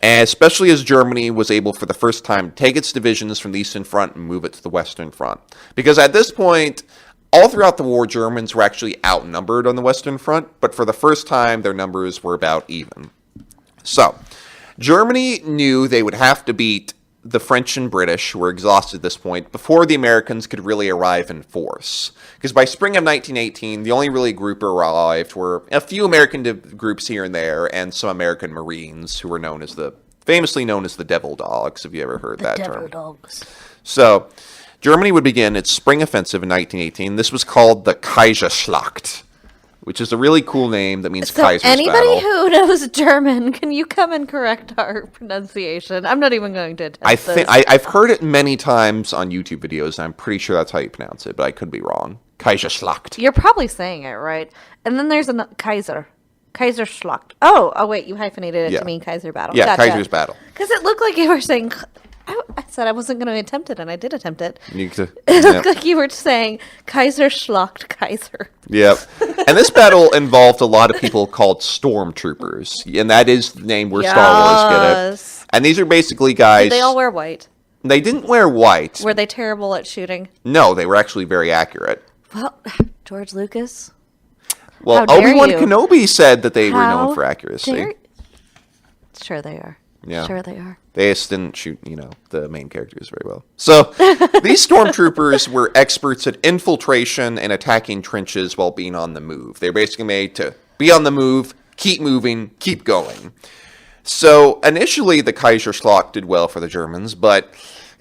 Speaker 1: And especially as Germany was able for the first time to take its divisions from the Eastern Front and move it to the Western Front. Because at this point, all throughout the war, Germans were actually outnumbered on the Western Front, but for the first time, their numbers were about even. So, Germany knew they would have to beat the French and British, who were exhausted at this point, before the Americans could really arrive in force. Because by spring of 1918, the only really group who arrived were a few American groups here and there, and some American Marines, who were known as the famously known as the Devil Dogs. Have you ever heard that
Speaker 2: Devil
Speaker 1: term?
Speaker 2: dogs.
Speaker 1: So, Germany would begin its spring offensive in 1918. This was called the Kaiserschlacht, which is a really cool name that means
Speaker 2: So
Speaker 1: Kaiser's
Speaker 2: anybody
Speaker 1: battle.
Speaker 2: who knows German, can you come and correct our pronunciation? I'm not even going to attempt
Speaker 1: I
Speaker 2: this.
Speaker 1: think I've heard it many times on YouTube videos, and I'm pretty sure that's how you pronounce it, but I could be wrong. Kaiserschlacht.
Speaker 2: You're probably saying it right. And then there's a Kaiser. Kaiserschlacht. Oh, wait, you hyphenated it
Speaker 1: Yeah.
Speaker 2: to mean Kaiser battle.
Speaker 1: Yeah, Kaiser's battle.
Speaker 2: Because it looked like you were saying... I said I wasn't going to attempt it, and I did attempt it.
Speaker 1: You need to,
Speaker 2: It
Speaker 1: yeah.
Speaker 2: looked like you were saying Kaiserschlacht Kaiser.
Speaker 1: Yep. And this battle involved a lot of people called stormtroopers, and that is the name where Star Wars get it.
Speaker 2: Yes.
Speaker 1: And these are basically guys.
Speaker 2: Did they all wear white?
Speaker 1: They didn't wear white.
Speaker 2: Were they terrible at shooting?
Speaker 1: No, they were actually very accurate.
Speaker 2: Well, George Lucas.
Speaker 1: Well,
Speaker 2: How dare
Speaker 1: Obi-Wan
Speaker 2: you.
Speaker 1: Kenobi said that they were
Speaker 2: How
Speaker 1: known for accuracy.
Speaker 2: dare- Sure they are.
Speaker 1: Yeah.
Speaker 2: Sure they are.
Speaker 1: They just didn't shoot, the main characters very well. So, these stormtroopers were experts at infiltration and attacking trenches while being on the move. They're basically made to be on the move, keep moving, keep going. So, initially, the Kaiserschlacht did well for the Germans, but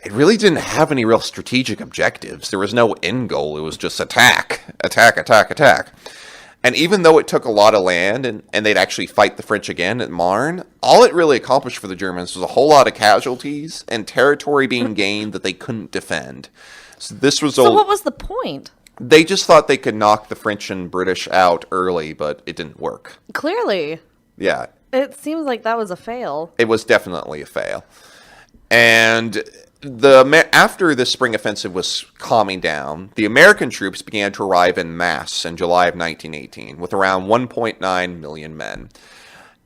Speaker 1: it really didn't have any real strategic objectives. There was no end goal. It was just attack, attack, attack, attack. And even though it took a lot of land and they'd actually fight the French again at Marne, all it really accomplished for the Germans was a whole lot of casualties and territory being gained that they couldn't defend. So this was
Speaker 2: So what was the point?
Speaker 1: They just thought they could knock the French and British out early, but it didn't work.
Speaker 2: Clearly.
Speaker 1: Yeah,
Speaker 2: It seems like that was a fail.
Speaker 1: it was definitely a fail. And after the spring offensive was calming down, the American troops began to arrive en masse in July of 1918 with around 1.9 million men.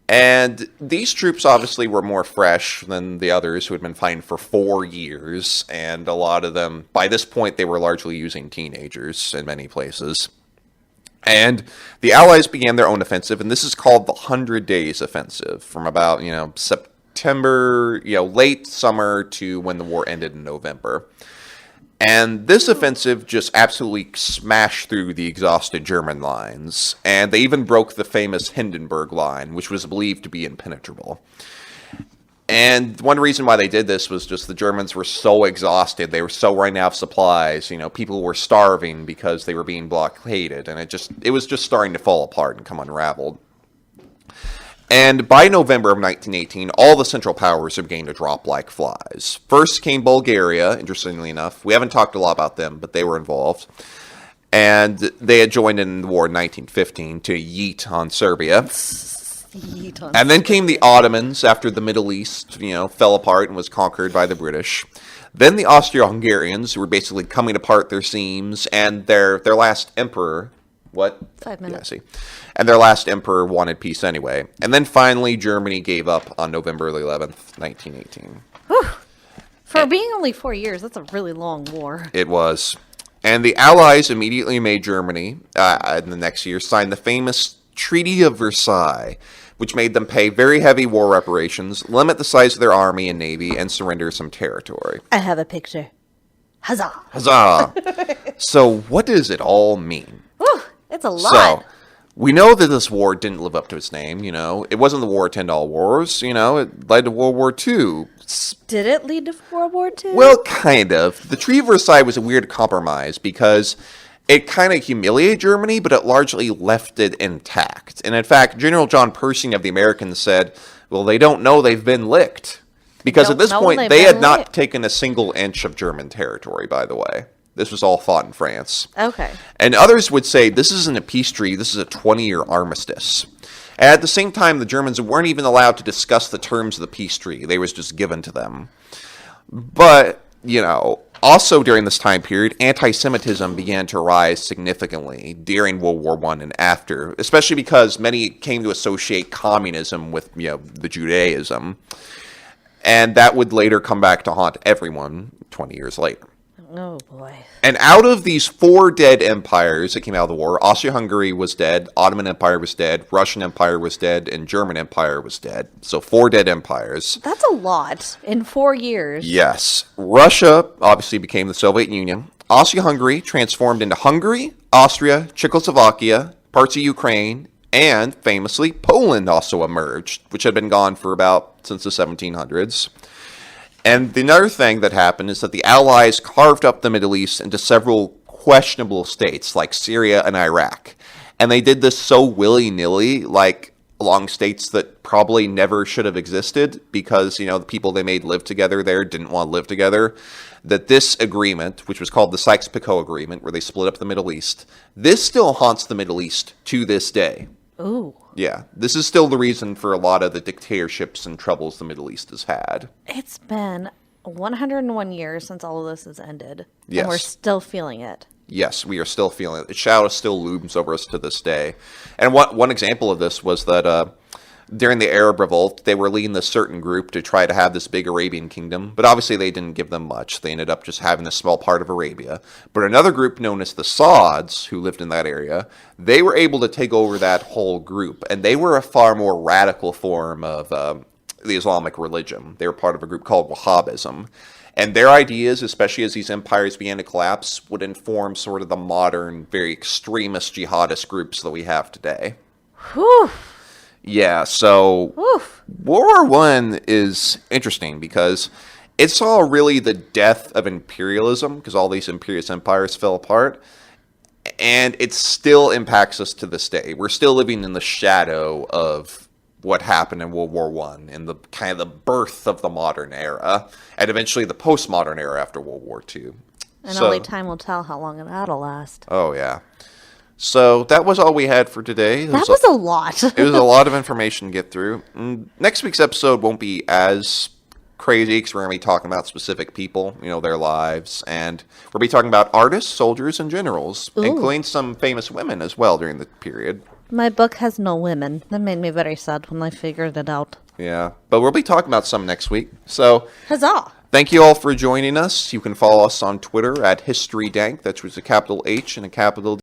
Speaker 1: And these troops obviously were more fresh than the others who had been fighting for 4 years, and a lot of them, by this point, they were largely using teenagers in many places. And the Allies began their own offensive, and this is called the 100 Days Offensive, from about, September, late summer to when the war ended in November. And this offensive just absolutely smashed through the exhausted German lines, and they even broke the famous Hindenburg Line, which was believed to be impenetrable. And one reason why they did this was just the Germans were so exhausted, they were so running out of supplies, people were starving because they were being blockaded, and it was just starting to fall apart and come unraveled. And by November of 1918, all the Central Powers are beginning to drop like flies. First came Bulgaria, interestingly enough. We haven't talked a lot about them, but they were involved. And they had joined in the war in 1915 to yeet on Serbia. And then came the Ottomans after the Middle East, fell apart and was conquered by the British. Then the Austro-Hungarians, who were basically coming apart their seams, and their last emperor... What?
Speaker 2: 5 minutes.
Speaker 1: Yeah, I see. And their last emperor wanted peace anyway. And then finally, Germany gave up on November 11th, 1918.
Speaker 2: For being only 4 years, that's a really long war.
Speaker 1: It was. And the Allies immediately made Germany, in the next year, sign the famous Treaty of Versailles, which made them pay very heavy war reparations, limit the size of their army and navy, and surrender some territory.
Speaker 2: I have a picture. Huzzah!
Speaker 1: Huzzah! So what does it all mean?
Speaker 2: Whew, it's a lot.
Speaker 1: So, we know that this war didn't live up to its name, It wasn't the war to end all wars, It led to World War II.
Speaker 2: Did it lead to World War II?
Speaker 1: Well, kind of. The Treaty of Versailles was a weird compromise because it kind of humiliated Germany, but it largely left it intact. And in fact, General John Pershing of the Americans said, well, they don't know they've been licked. Because at
Speaker 2: Don't
Speaker 1: this
Speaker 2: know
Speaker 1: point,
Speaker 2: they've
Speaker 1: they
Speaker 2: been
Speaker 1: had not
Speaker 2: licked.
Speaker 1: taken a single inch of German territory, by the way. This was all fought in France.
Speaker 2: Okay.
Speaker 1: And others would say this isn't a peace treaty, this is a 20-year armistice. And at the same time, the Germans weren't even allowed to discuss the terms of the peace treaty. They was just given to them. But, also during this time period, anti-Semitism began to rise significantly during World War I and after, especially because many came to associate communism with, the Judaism. And that would later come back to haunt everyone 20 years later.
Speaker 2: Oh, boy.
Speaker 1: And out of these 4 dead empires that came out of the war, Austria-Hungary was dead, Ottoman Empire was dead, Russian Empire was dead, and German Empire was dead. So 4 dead empires.
Speaker 2: That's a lot in 4 years.
Speaker 1: Yes. Russia obviously became the Soviet Union. Austria-Hungary transformed into Hungary, Austria, Czechoslovakia, parts of Ukraine, and famously Poland also emerged, which had been gone for about since the 1700s. And another thing that happened is that the Allies carved up the Middle East into several questionable states like Syria and Iraq. And they did this so willy-nilly, like along states that probably never should have existed because, the people they made live together there didn't want to live together, that this agreement, which was called the Sykes-Picot Agreement, where they split up the Middle East, this still haunts the Middle East to this day.
Speaker 2: Ooh.
Speaker 1: Yeah, this is still the reason for a lot of the dictatorships and troubles the Middle East has had.
Speaker 2: It's been 101 years since all of this has ended.
Speaker 1: Yes.
Speaker 2: And we're still feeling it.
Speaker 1: Yes, we are still feeling it. The shadow still looms over us to this day. And one example of this was that during the Arab Revolt, they were leading this certain group to try to have this big Arabian kingdom, but obviously they didn't give them much. They ended up just having a small part of Arabia. But another group known as the Sauds, who lived in that area, they were able to take over that whole group, and they were a far more radical form of the Islamic religion. They were part of a group called Wahhabism. And their ideas, especially as these empires began to collapse, would inform sort of the modern, very extremist jihadist groups that we have today.
Speaker 2: Whew.
Speaker 1: Yeah, so
Speaker 2: Oof.
Speaker 1: World War I is interesting because it saw really the death of imperialism because all these imperious empires fell apart, and it still impacts us to this day. We're still living in the shadow of what happened in World War I and the kind of the birth of the modern era, and eventually the postmodern era after World War II.
Speaker 2: And only time will tell how long that'll last.
Speaker 1: Oh, yeah. So that was all we had for today.
Speaker 2: That was a lot.
Speaker 1: It was a lot of information to get through. Next week's episode won't be as crazy because we're going to be talking about specific people, their lives. And we'll be talking about artists, soldiers, and generals, including some famous women as well during the period.
Speaker 2: My book has no women. That made me very sad when I figured it out.
Speaker 1: Yeah, but we'll be talking about some next week. So,
Speaker 2: Huzzah!
Speaker 1: Thank you all for joining us. You can follow us on Twitter at HistoryDank. That's with a capital H and a capital D.